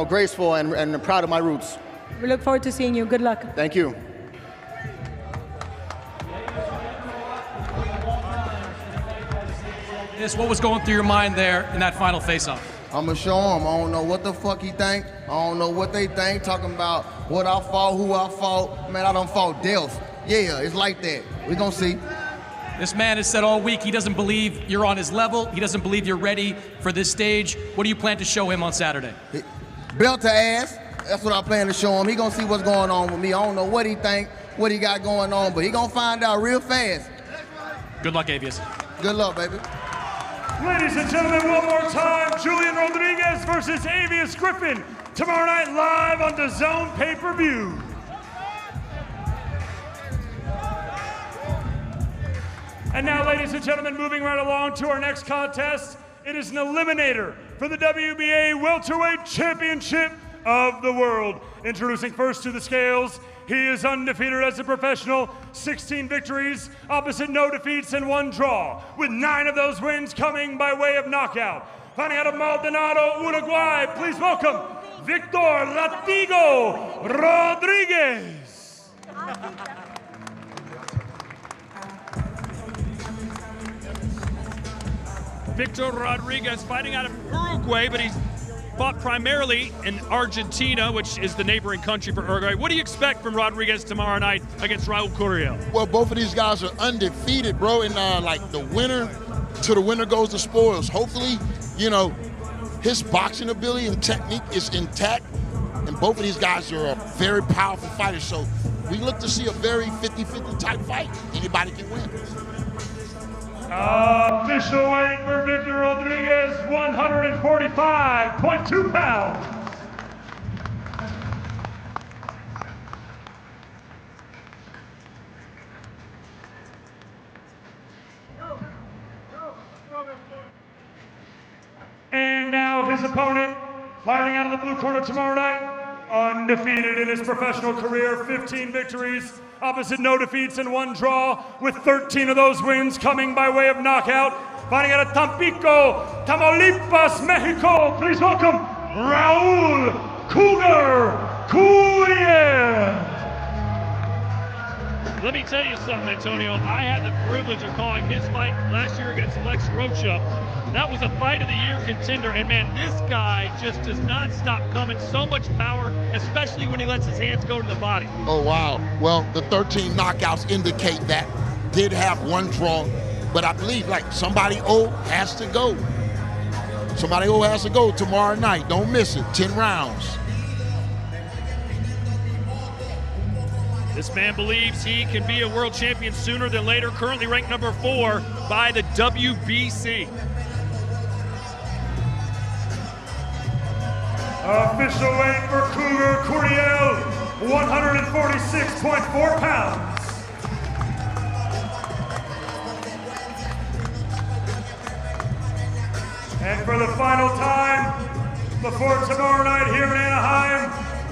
graceful and proud of my roots. We look forward to seeing you. Good luck. Thank you. What was going through your mind there in that final face-off? I'ma show him. I don't know what the fuck he think. I don't know what they think. Talking about what I fought, who I fought. Man, I done fought death. Yeah, it's like that. We gonna see. This man has said all week he doesn't believe you're on his level. He doesn't believe you're ready for this stage. What do you plan to show him on Saturday? Belt to ass. That's what I plan to show him. He gonna see what's going on with me. I don't know what he think, what he got going on, but he gonna find out real fast. Good luck, Avius. Good luck, baby. Ladies and gentlemen, one more time, Julian Rodriguez versus Avius Griffin. Tomorrow night live on DAZN pay-per-view. And now, ladies and gentlemen, moving right along to our next contest. It is an eliminator for the WBA Welterweight Championship of the World. Introducing first to the scales, he is undefeated as a professional, 16 victories, opposite no defeats and 1 draw, with 9 of those wins coming by way of knockout. Fighting out of Maldonado, Uruguay, please welcome Victor Latigo Rodriguez. Victor Rodriguez fighting out of Uruguay, but he's fought primarily in Argentina, which is the neighboring country for Uruguay. What do you expect from Rodriguez tomorrow night against Raul Curiel? Well, both of these guys are undefeated, bro, and like the winner goes the spoils. Hopefully, his boxing ability and technique is intact, and both of these guys are very powerful fighters. So we look to see a very 50-50 type fight. Anybody can win. Official weight for Victor Rodriguez, 145.2 pounds. And now his opponent, fighting out of the blue corner tomorrow night, undefeated in his professional career, 15 victories, opposite no defeats and 1 draw, with 13 of those wins coming by way of knockout. Fighting out of Tampico, Tamaulipas, Mexico, please welcome Raul Curiel. Let me tell you something, Antonio. I had the privilege of calling his fight last year against Lex Rocha. That was a fight of the year contender, and man, this guy just does not stop coming. So much power, especially when he lets his hands go to the body. Oh, wow. Well, the 13 knockouts indicate that. Did have 1 draw, but I believe somebody old has to go. Somebody old has to go tomorrow night. Don't miss it. 10 rounds. This man believes he can be a world champion sooner than later, currently ranked number 4 by the WBC. Official weight for Curiel, 146.4 pounds. And for the final time, before tomorrow night here in Anaheim,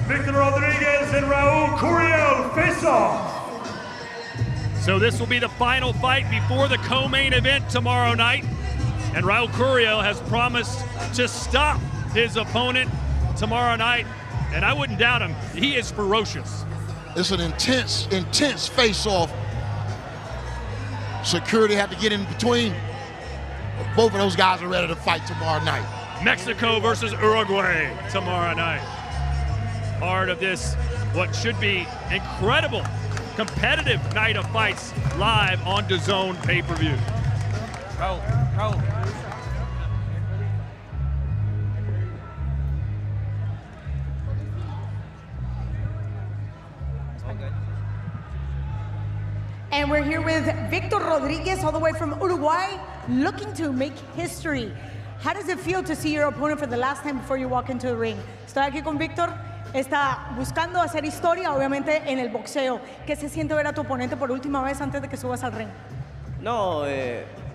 Victor Rodriguez and Raul Curiel face off. So this will be the final fight before the co-main event tomorrow night. And Raul Curiel has promised to stop his opponent tomorrow night. And I wouldn't doubt him. He is ferocious. It's an intense face-off. Security had to get in between. Both of those guys are ready to fight tomorrow night. Mexico versus Uruguay tomorrow night. Part of this, what should be incredible, competitive night of fights live on DAZN pay-per-view. Raul. And we're here with Victor Rodriguez, all the way from Uruguay, looking to make history. How does it feel to see your opponent for the last time before you walk into the ring? Estoy aquí con Víctor, está buscando hacer historia, obviamente, en el boxeo. ¿Qué se siente ver a tu oponente por última vez antes de que subas al ring? No,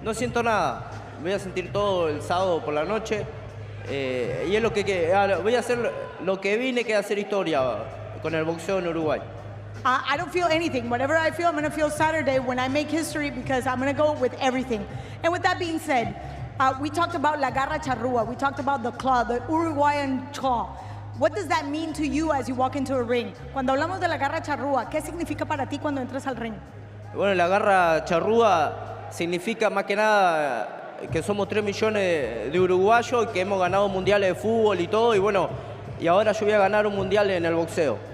no siento nada. Voy a sentir todo el sábado por la noche. Y es lo que voy a hacer lo que vine, que hacer historia con el boxeo en Uruguay. I don't feel anything. Whatever I feel, I'm going to feel Saturday when I make history, because I'm going to go with everything. And with that being said, we talked about La Garra Charrúa. We talked about the claw, the Uruguayan claw. What does that mean to you as you walk into a ring? Cuando hablamos de La Garra Charrúa, ¿qué significa para ti cuando entras al ring? Bueno, La Garra Charrúa significa más que nada que somos 3 millones de uruguayos que hemos ganado mundiales de fútbol y todo. Y bueno, y ahora yo voy a ganar un mundial en el boxeo.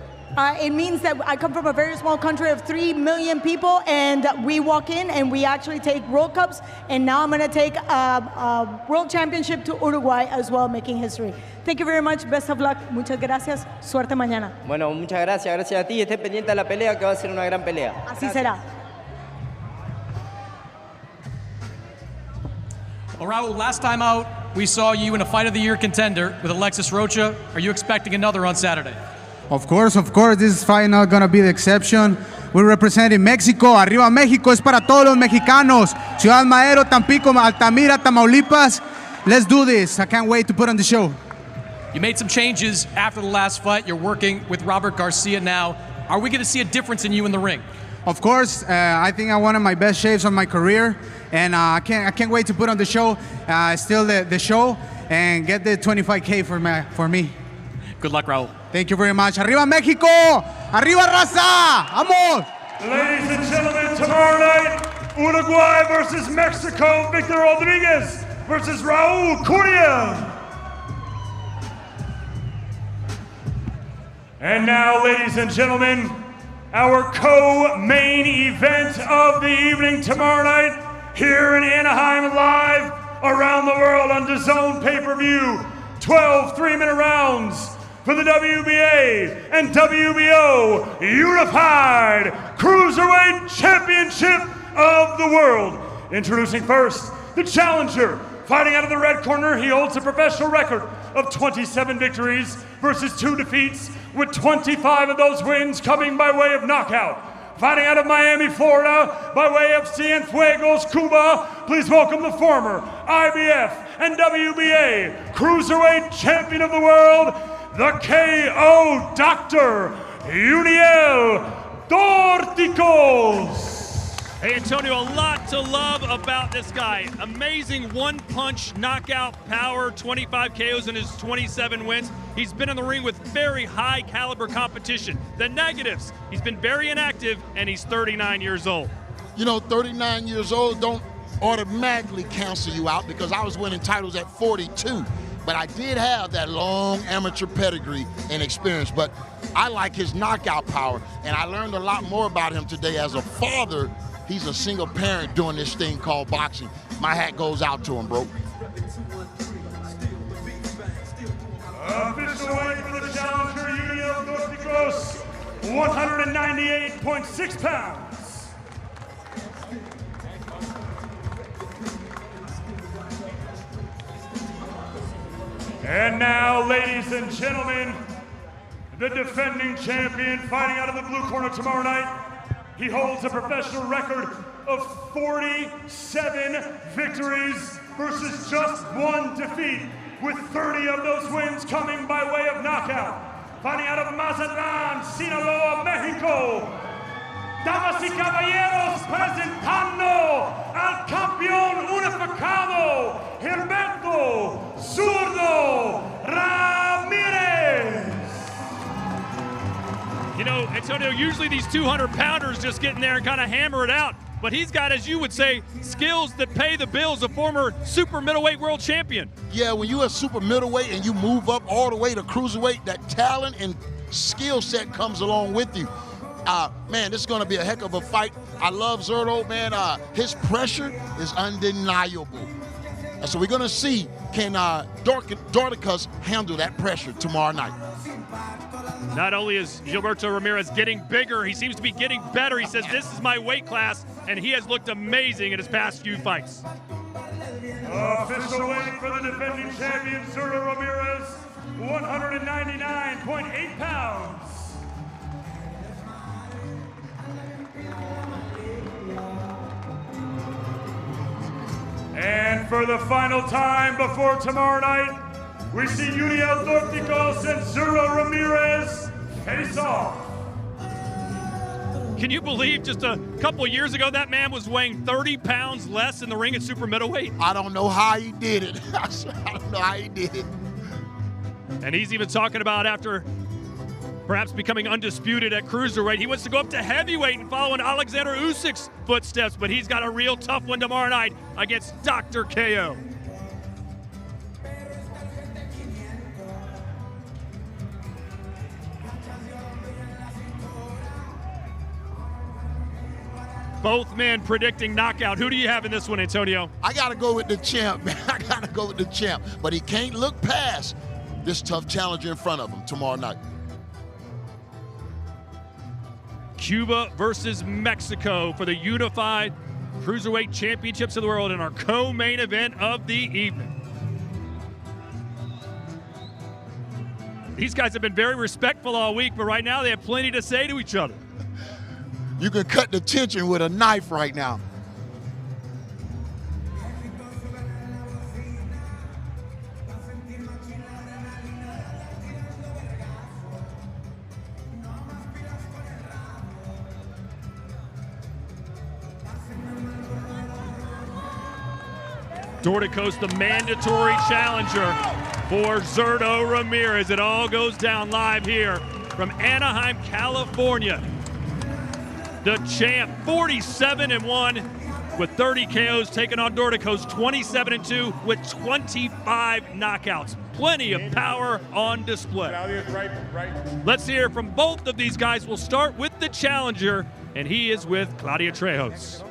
It means that I come from a very small country of 3 million people, and we walk in and we actually take World Cups, and now I'm going to take a World Championship to Uruguay as well, making history. Thank you very much. Best of luck. Muchas gracias. Suerte mañana. Bueno, muchas gracias. Gracias a ti. Esté pendiente de la pelea, que va a ser una gran pelea. Así será. Well, Raul, last time out, we saw you in a Fight of the Year contender with Alexis Rocha. Are you expecting another on Saturday? Of course, this fight not gonna be the exception. We're representing Mexico. Arriba México, es para todos los mexicanos. Ciudad Madero, Tampico, Altamira, Tamaulipas. Let's do this. I can't wait to put on the show. You made some changes after the last fight. You're working with Robert Garcia now. Are we gonna see a difference in you in the ring? Of course, I think I'm one of my best shapes of my career, and I can't wait to put on the show, still the show, and get the 25K for me. Good luck, Raul. Thank you very much. Arriba México! Arriba raza! Vamos! Ladies and gentlemen, tomorrow night, Uruguay versus Mexico, Victor Rodriguez versus Raul Curiel. And now, ladies and gentlemen, our co-main event of the evening tomorrow night, here in Anaheim, live around the world on DAZN pay-per-view, 12 3-minute rounds for the WBA and WBO Unified Cruiserweight Championship of the world. Introducing first, the challenger. Fighting out of the red corner, he holds a professional record of 27 victories versus 2 defeats, with 25 of those wins coming by way of knockout. Fighting out of Miami, Florida, by way of Cienfuegos, Cuba, please welcome the former IBF and WBA Cruiserweight Champion of the World, the KO Doctor, Yuniel Dorticos. Hey, Antonio, a lot to love about this guy. Amazing one-punch knockout power, 25 KOs in his 27 wins. He's been in the ring with very high-caliber competition. The negatives, he's been very inactive, and he's 39 years old. You know, 39 years old don't automatically cancel you out, because I was winning titles at 42. But I did have that long amateur pedigree and experience. But I like his knockout power, and I learned a lot more about him today. As a father, he's a single parent doing this thing called boxing. My hat goes out to him, bro. Official weight for the challenger, Yuniel Dorticos, 198.6 pounds. And now, ladies and gentlemen, the defending champion, fighting out of the blue corner tomorrow night. He holds a professional record of 47 victories versus just 1 defeat with 30 of those wins coming by way of knockout. Fighting out of Mazatlán, Sinaloa, Mexico. Damas y caballeros, presentando al campeón unificado, Gilberto Zurdo Ramirez. You know, Antonio, usually these 200-pounders just get in there and kind of hammer it out. But he's got, as you would say, skills that pay the bills, a former super middleweight world champion. Yeah, when you're a super middleweight and you move up all the way to cruiserweight, that talent and skill set comes along with you. Man, this is going to be a heck of a fight. I love Zurdo, man. His pressure is undeniable. And so we're going to see, can Dorticos handle that pressure tomorrow night? Not only is Gilberto Ramirez getting bigger, he seems to be getting better. He says, this is my weight class, and he has looked amazing in his past few fights. Official weight for the defending champion, Zurdo Ramirez, 199.8 pounds. And for the final time before tomorrow night, we see Yuniel Dorticos and Zurdo Ramirez face off. Can you believe just a couple of years ago that man was weighing 30 pounds less in the ring at super middleweight? I don't know how he did it. I don't know how he did it. And he's even talking about after perhaps becoming undisputed at cruiserweight, he wants to go up to heavyweight and follow in Alexander Usyk's footsteps, but he's got a real tough one tomorrow night against Dr. KO. Both men predicting knockout. Who do you have in this one, Antonio? I got to go with the champ, man. I got to go with the champ. But he can't look past this tough challenger in front of him tomorrow night. Cuba versus Mexico for the unified cruiserweight championships of the world in our co-main event of the evening. These guys have been very respectful all week, but right now they have plenty to say to each other. You can cut the tension with a knife right now. Dorticos, the mandatory challenger for Zurdo Ramirez. It all goes down live here from Anaheim, California. The champ, 47-1 with 30 KOs, taking on Dorticos, 27-2 with 25 knockouts. Plenty of power on display. Let's hear from both of these guys. We'll start with the challenger, and he is with Claudia Trejos.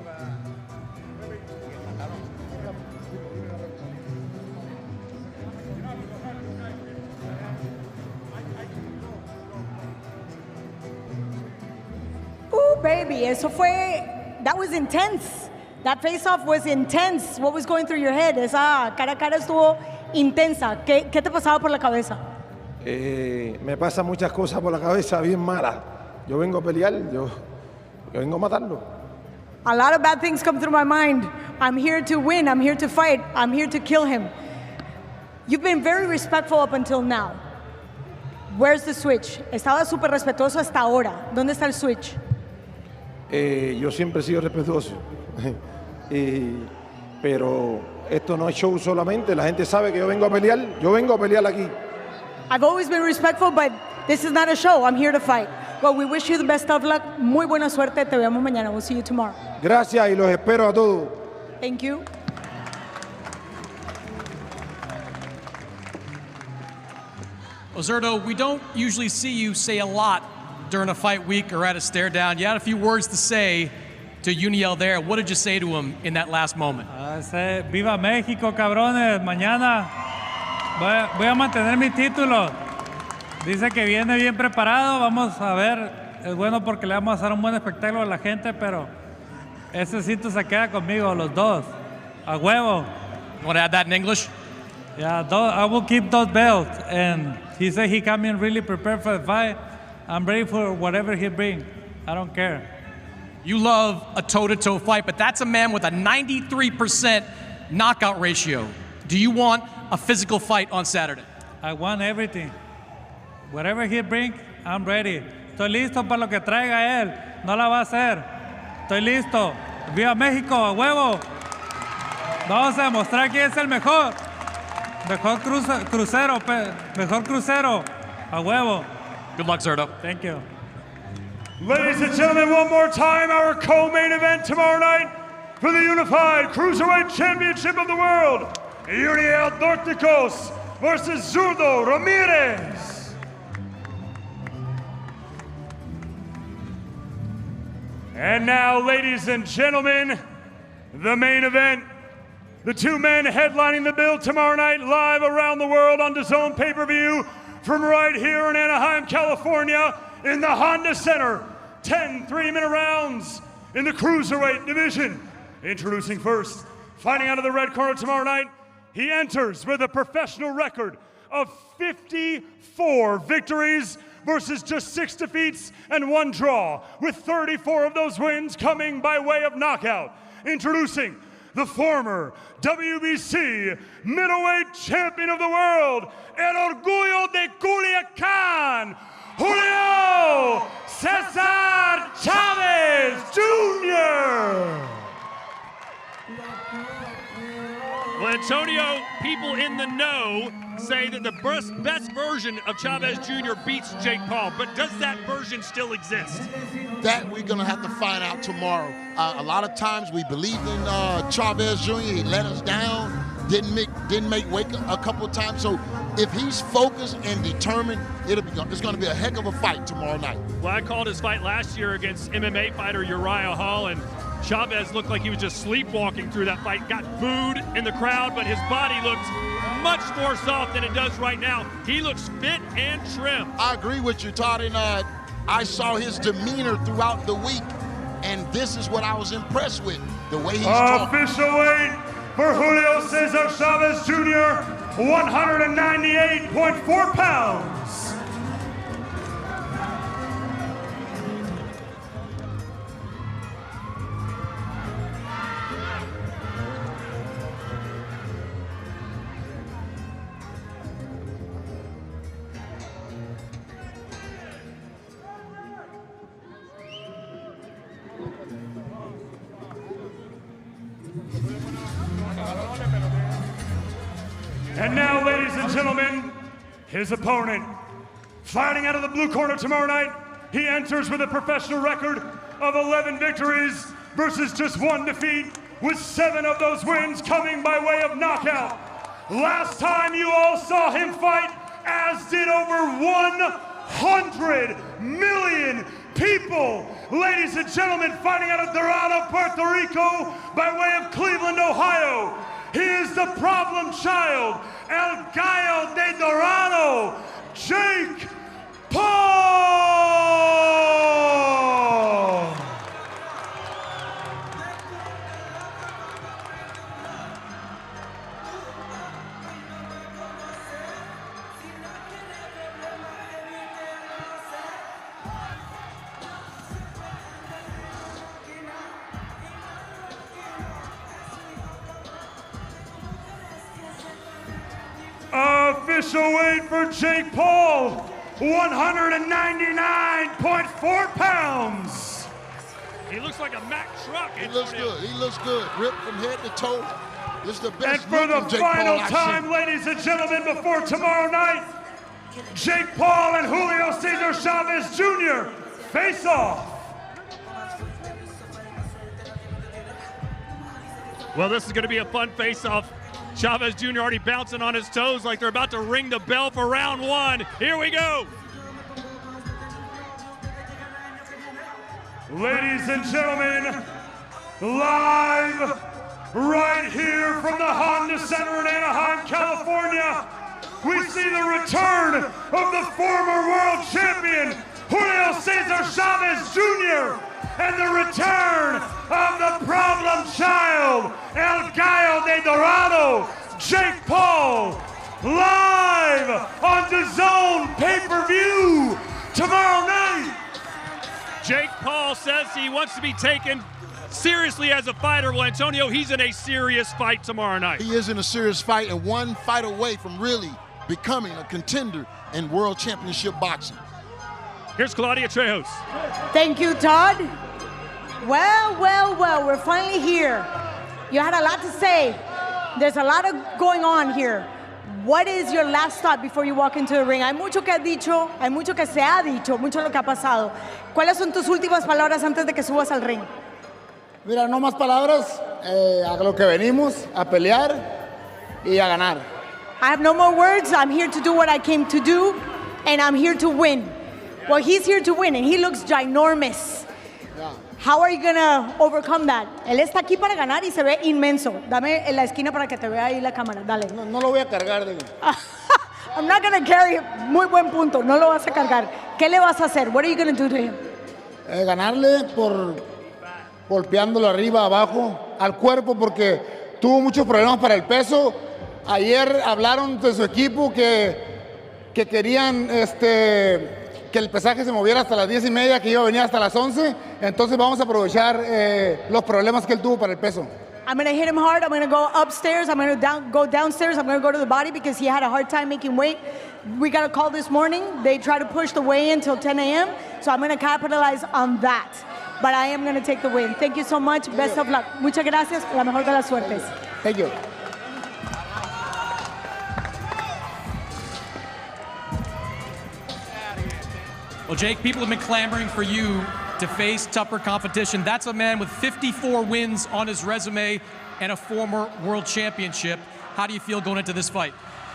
Baby, eso fue, that was intense. That face-off was intense. What was going through your head? Esa cara a cara estuvo intensa. ¿Qué te pasaba por la cabeza? Me pasan muchas cosas por la cabeza bien malas. Yo vengo a pelear, yo vengo a matarlo. A lot of bad things come through my mind. I'm here to win, I'm here to fight, I'm here to kill him. You've been very respectful up until now. Where's the switch? Estaba súper respetuoso hasta ahora. ¿Dónde está el switch? Yo siempre he sido respetuoso, pero esto no es show solamente, la gente sabe que yo vengo a pelear aquí. I've always been respectful, but this is not a show, I'm here to fight. Well, we wish you the best of luck, muy buena suerte, te vemos mañana, we'll see you tomorrow. Gracias y los espero a todos. Thank you. Well, Zurdo, we don't usually see you say a lot during a fight week or at a stare down. You had a few words to say to Yuniel there. What did you say to him in that last moment? Viva México, cabrones. Mañana voy a mantener mi título. Dice que viene bien preparado. Vamos a ver. Es bueno porque le vamos a dar un buen espectáculo a la gente, pero ese cinto se queda conmigo, los dos. A huevo. You want to add that in English? Yeah, I will keep those belts. And he said he came in really prepared for the fight. I'm ready for whatever he brings. I don't care. You love a toe-to-toe fight, but that's a man with a 93% knockout ratio. Do you want a physical fight on Saturday? I want everything. Whatever he brings, I'm ready. Estoy listo para lo que traiga él. No la va a hacer. Estoy listo. ¡Viva México, a huevo! Vamos a demostrar quién es el mejor. Mejor crucero, mejor crucero. A huevo. Good luck, Zurdo. Thank you. Ladies and gentlemen, one more time, our co-main event tomorrow night for the Unified Cruiserweight Championship of the World. Yuniel Dorticos versus Zurdo Ramirez. And now, ladies and gentlemen, the main event. The two men headlining the bill tomorrow night live around the world on DAZN pay-per-view from right here in Anaheim, California in the Honda Center. 10 3-minute rounds in the Cruiserweight division. Introducing first, fighting out of the red corner tomorrow night, he enters with a professional record of 54 victories versus just 6 defeats and 1 draw, with 34 of those wins coming by way of knockout. Introducing the former WBC middleweight champion of the world, El Orgullo de Culiacán, Julio Cesar Chavez Jr. Well, Antonio, people in the know say that the best version of Chavez Jr. beats Jake Paul, but does that version still exist? That we're going to have to find out tomorrow. A lot of times we believed in Chavez Jr. He let us down, didn't make weight a couple of times. So if he's focused and determined, it's going to be a heck of a fight tomorrow night. Well, I called his fight last year against MMA fighter Uriah Hall, and Chavez looked like he was just sleepwalking through that fight, got booed in the crowd, but his body looked much more soft than it does right now. He looks fit and trim. I agree with you, Todd, and I saw his demeanor throughout the week, and this is what I was impressed with, the way he's talking. Official weight for Julio Cesar Chavez Jr., 198.4 pounds. And now, ladies and gentlemen, his opponent. Fighting out of the blue corner tomorrow night, he enters with a professional record of 11 victories versus just 1 defeat, with 7 of those wins coming by way of knockout. Last time you all saw him fight, as did over 100 million people. Ladies and gentlemen, fighting out of Dorado, Puerto Rico, by way of Cleveland, Ohio. He is the problem child, El Gallo de Dorado, Jake Paul. Official weight for Jake Paul, 199.4 pounds. He looks like a Mack truck. He looks good. He looks good. Ripped from head to toe. This is the best. And for the final time, ladies and gentlemen, before tomorrow night, Jake Paul and Julio Cesar Chavez Jr. face off. Well, this is going to be a fun face-off. Chavez Jr. already bouncing on his toes like they're about to ring the bell for round 1. Here we go. Ladies and gentlemen, live right here from the Honda Center in Anaheim, California, we see the return of the former world champion, Julio Cesar Chavez Jr., and the return of the problem child, El Gallo de Dorado, Jake Paul, live on DAZN pay-per-view tomorrow night. Jake Paul says he wants to be taken seriously as a fighter. Well, Antonio, he's in a serious fight tomorrow night. He is in a serious fight and one fight away from really becoming a contender in World Championship boxing. Here's Claudia Trejos. Thank you, Todd. Well, we're finally here. You had a lot to say. There's a lot going on here. What is your last thought before you walk into the ring? Hay mucho que has dicho, hay mucho que se ha dicho, mucho lo que ha pasado. ¿Cuáles son tus últimas palabras antes de que subas al ring? Mira, no más palabras, a lo que venimos, a pelear y a ganar. I have no more words. I'm here to do what I came to do, and I'm here to win. Well, he's here to win, and he looks ginormous. Yeah. How are you gonna overcome that? Él está aquí para ganar y se ve inmenso. Dame en la esquina para que te vea ahí la cámara. Dale. No lo voy a cargar, digo. I'm not gonna carry. Muy buen punto. No lo vas a cargar. ¿Qué le vas a hacer? What are you gonna do to him? Ganarle por golpeándolo arriba, abajo, al cuerpo, porque tuvo muchos problemas para el peso. Ayer hablaron de su equipo que querían que el pesaje se moviera hasta las 10:30, que iba a venir hasta las 11. Entonces vamos a aprovechar los problemas que él tuvo para el peso. I'm going to hit him hard. I'm going to go upstairs. I'm going to go downstairs. I'm going to go to the body because he had a hard time making weight. We got a call this morning. They tried to push the weigh in till 10 a.m. So I'm going to capitalize on that. But I am going to take the win. Thank you so much. Best of luck. Muchas gracias. La mejor de las suertes. Thank you. Well, Jake, people have been clamoring for you to face tougher competition. That's a man with 54 wins on his resume and a former world championship. How do you feel going into this fight?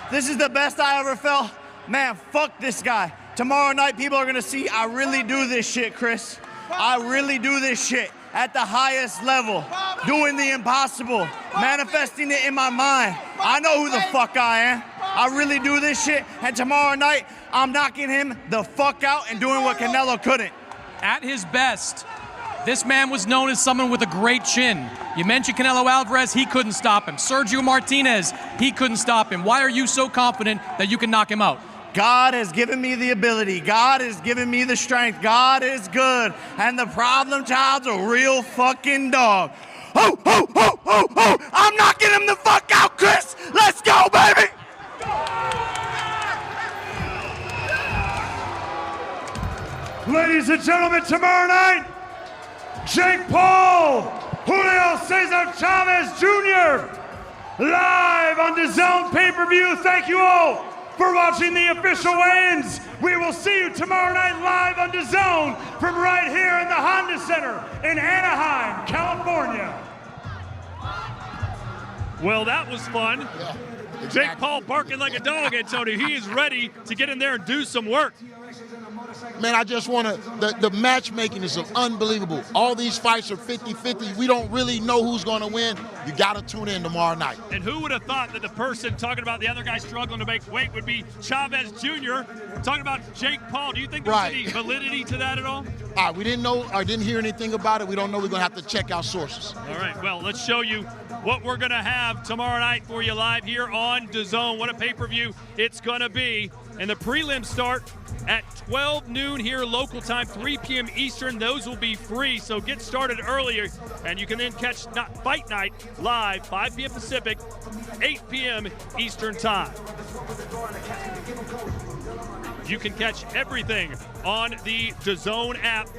This is the best I ever felt. Man, fuck this guy. Tomorrow night, people are gonna see I really do this shit, Chris. I really do this shit at the highest level, doing the impossible, manifesting it in my mind. I know who the fuck I am. I really do this shit, and tomorrow night, I'm knocking him the fuck out and doing what Canelo couldn't. At his best, this man was known as someone with a great chin. You mentioned Canelo Alvarez, he couldn't stop him. Sergio Martinez, he couldn't stop him. Why are you so confident that you can knock him out? God has given me the ability. God has given me the strength. God is good. And the problem child's a real fucking dog. Oh, oh, oh, oh, oh. I'm knocking him the fuck out, Chris. Let's go, baby. Ladies and gentlemen, tomorrow night, Jake Paul, Julio Cesar Chavez Jr. live on DAZN pay-per-view. Thank you all for watching the official weigh-ins. We will see you tomorrow night live on DAZN from right here in the Honda Center in Anaheim, California. Well, that was fun. Yeah, exactly. Jake Paul barking like a dog, Antonio. He is ready to get in there and do some work. Man, I just want to, the matchmaking is unbelievable. All these fights are 50-50. We don't really know who's going to win. You got to tune in tomorrow night. And who would have thought that the person talking about the other guy struggling to make weight would be Chavez Jr. talking about Jake Paul? Do you think there's any validity to that at all? We didn't know or didn't hear anything about it. We don't know. We're going to have to check our sources. All right, well, let's show you what we're going to have tomorrow night for you live here on DAZN. What a pay-per-view it's going to be. And the prelims start at 12 noon here local time, 3 p.m. Eastern. Those will be free, so get started earlier. And you can then catch Fight Night live, 5 p.m. Pacific, 8 p.m. Eastern time. You can catch everything on the DAZN app.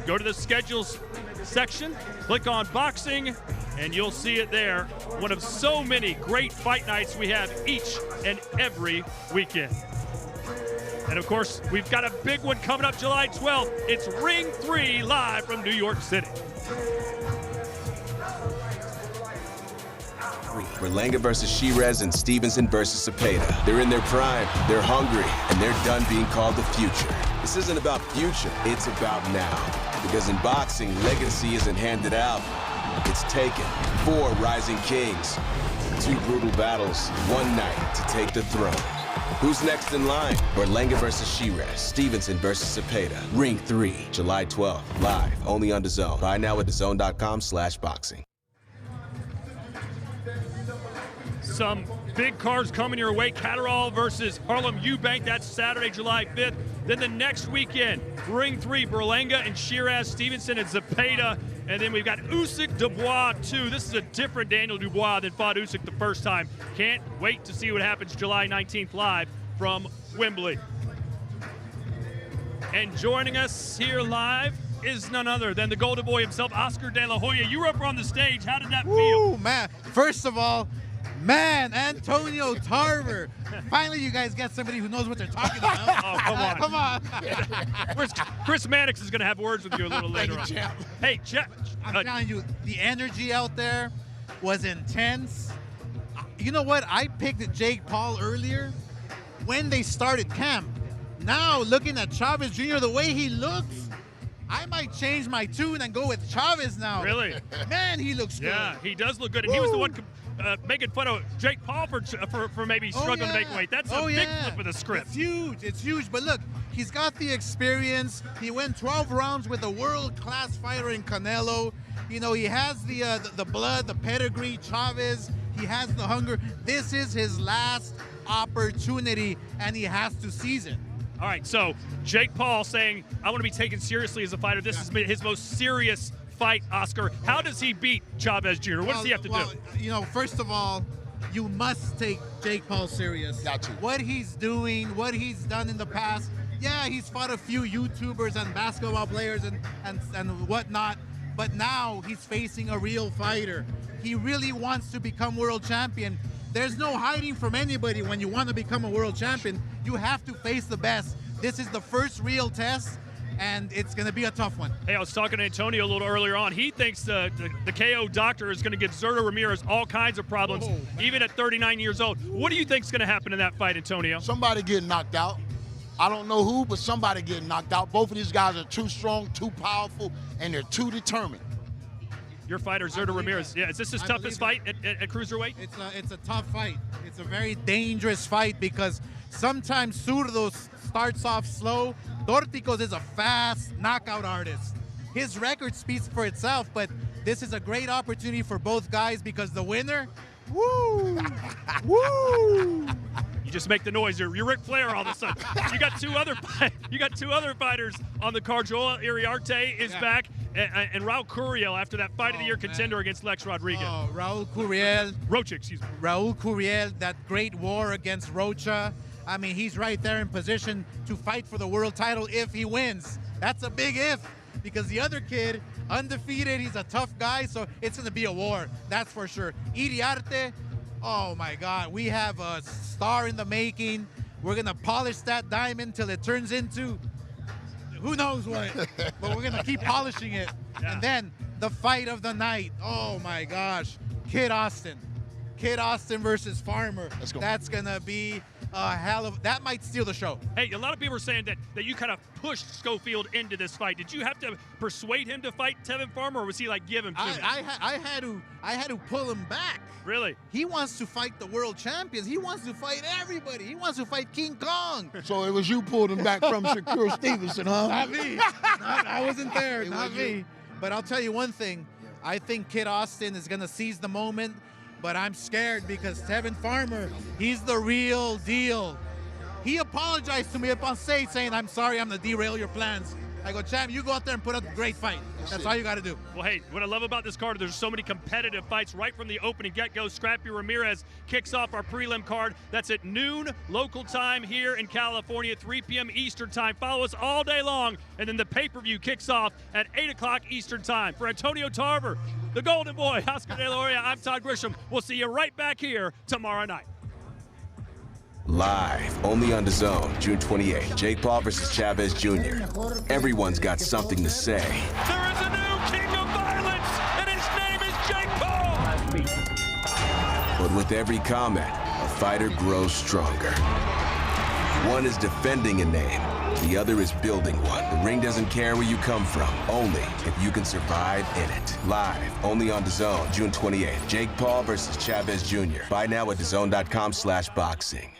Go to the schedules section, click on boxing, and you'll see it there. One of so many great fight nights we have each and every weekend. And of course, we've got a big one coming up July 12th. It's Ring 3 live from New York City. Berlanga versus Shiraz and Stevenson versus Cepeda. They're in their prime, they're hungry, and they're done being called the future. This isn't about future, it's about now. Because in boxing, legacy isn't handed out, it's taken. 4 rising kings, 2 brutal battles, 1 night to take the throne. Who's next in line? Berlanga versus Shiraz, Stevenson versus Cepeda. Ring 3, July 12th, live, only on DAZN. Buy now at DAZN.com/boxing. Some big cards coming your way. Catterall versus Harlem Eubank. That's Saturday, July 5th. Then the next weekend, Ring 3, Berlanga and Shiraz, Stevenson and Zepeda. And then we've got Usyk Dubois 2. This is a different Daniel Dubois than fought Usyk the first time. Can't wait to see what happens July 19th live from Wembley. And joining us here live is none other than the Golden Boy himself, Oscar De La Hoya. You were up on the stage. How did that feel? Man, first of all, man, Antonio Tarver. Finally, you guys get somebody who knows what they're talking about. Oh, come on. Come on. Chris Mannix is going to have words with you a little later on. Hey, Jeff. I'm telling you, the energy out there was intense. You know what? I picked Jake Paul earlier when they started camp. Now, looking at Chavez Jr., the way he looks, I might change my tune and go with Chavez now. Really? Man, he looks good. Yeah, he does look good. And he was the one making fun of Jake Paul for maybe struggling to make weight. That's a big flip of the script. It's huge. It's huge. But look, he's got the experience. He went 12 rounds with a world-class fighter in Canelo. You know, he has the blood, the pedigree, Chavez. He has the hunger. This is his last opportunity, and he has to seize it. All right, so Jake Paul saying, I want to be taken seriously as a fighter. This is his most serious fight, Oscar. How does he beat Chavez Jr.? What does he have to do? You know, first of all, you must take Jake Paul serious. Got you. What he's doing, what he's done in the past. Yeah, he's fought a few YouTubers and basketball players and whatnot, but now he's facing a real fighter. He really wants to become world champion. There's no hiding from anybody when you want to become a world champion. You have to face the best. This is the first real test, and it's going to be a tough one. Hey, I was talking to Antonio a little earlier on. He thinks the KO doctor is going to give Zurdo Ramirez all kinds of problems, even at 39 years old. What do you think is going to happen in that fight, Antonio? Somebody getting knocked out. I don't know who, but somebody getting knocked out. Both of these guys are too strong, too powerful, and they're too determined. Your fighter, Zurdo Ramirez. Yeah, is this his toughest fight at cruiserweight? It's a tough fight. It's a very dangerous fight because sometimes Zurdo starts off slow. Dorticos is a fast knockout artist. His record speaks for itself, but this is a great opportunity for both guys because the winner, woo, woo. You just make the noise. You're Ric Flair all of a sudden. You got two other fighters on the card. Joel Iriarte is back, and Raul Curiel after that fight of the year contender against Lex Rodriguez. Oh, Raul Curiel. Rocha, excuse me. Raul Curiel, that great war against Rocha. I mean, he's right there in position to fight for the world title if he wins. That's a big if, because the other kid, undefeated, he's a tough guy, so it's going to be a war. That's for sure. Iriarte. Oh my God, we have a star in the making. We're gonna polish that diamond till it turns into who knows what, but we're gonna keep polishing it. Yeah. And then the fight of the night. Oh my gosh, Kid Austin versus Farmer. That's gonna be a hell of, that might steal the show. Hey, a lot of people are saying that you kind of pushed Schofield into this fight. Did you have to persuade him to fight Tevin Farmer, or was he like, give him to him? I had to pull him back. Really? He wants to fight the world champions. He wants to fight everybody. He wants to fight King Kong. So it was you pulled him back from Shakur Stevenson, huh? Not me. I wasn't there. Not me. But I'll tell you one thing. I think Kid Austin is going to seize the moment, but I'm scared because Tevin Farmer, he's the real deal. He apologized to me up on stage saying, I'm sorry, I'm going to derail your plans. I go, champ, you go out there and put up a great fight. That's all you got to do. Well, hey, what I love about this card, there's so many competitive fights right from the opening get-go. Scrappy Ramirez kicks off our prelim card. That's at noon local time here in California, 3 p.m. Eastern time. Follow us all day long, and then the pay-per-view kicks off at 8 o'clock Eastern time. For Antonio Tarver, the Golden Boy, Oscar De La Hoya, I'm Todd Grisham. We'll see you right back here tomorrow night. Live, only on DAZN, June 28th. Jake Paul versus Chavez Jr. Everyone's got something to say. There is a new king of violence, and his name is Jake Paul. But with every comment, a fighter grows stronger. One is defending a name, the other is building one. The ring doesn't care where you come from, only if you can survive in it. Live, only on DAZN, June 28th. Jake Paul versus Chavez Jr. Buy now at DAZN.com/boxing.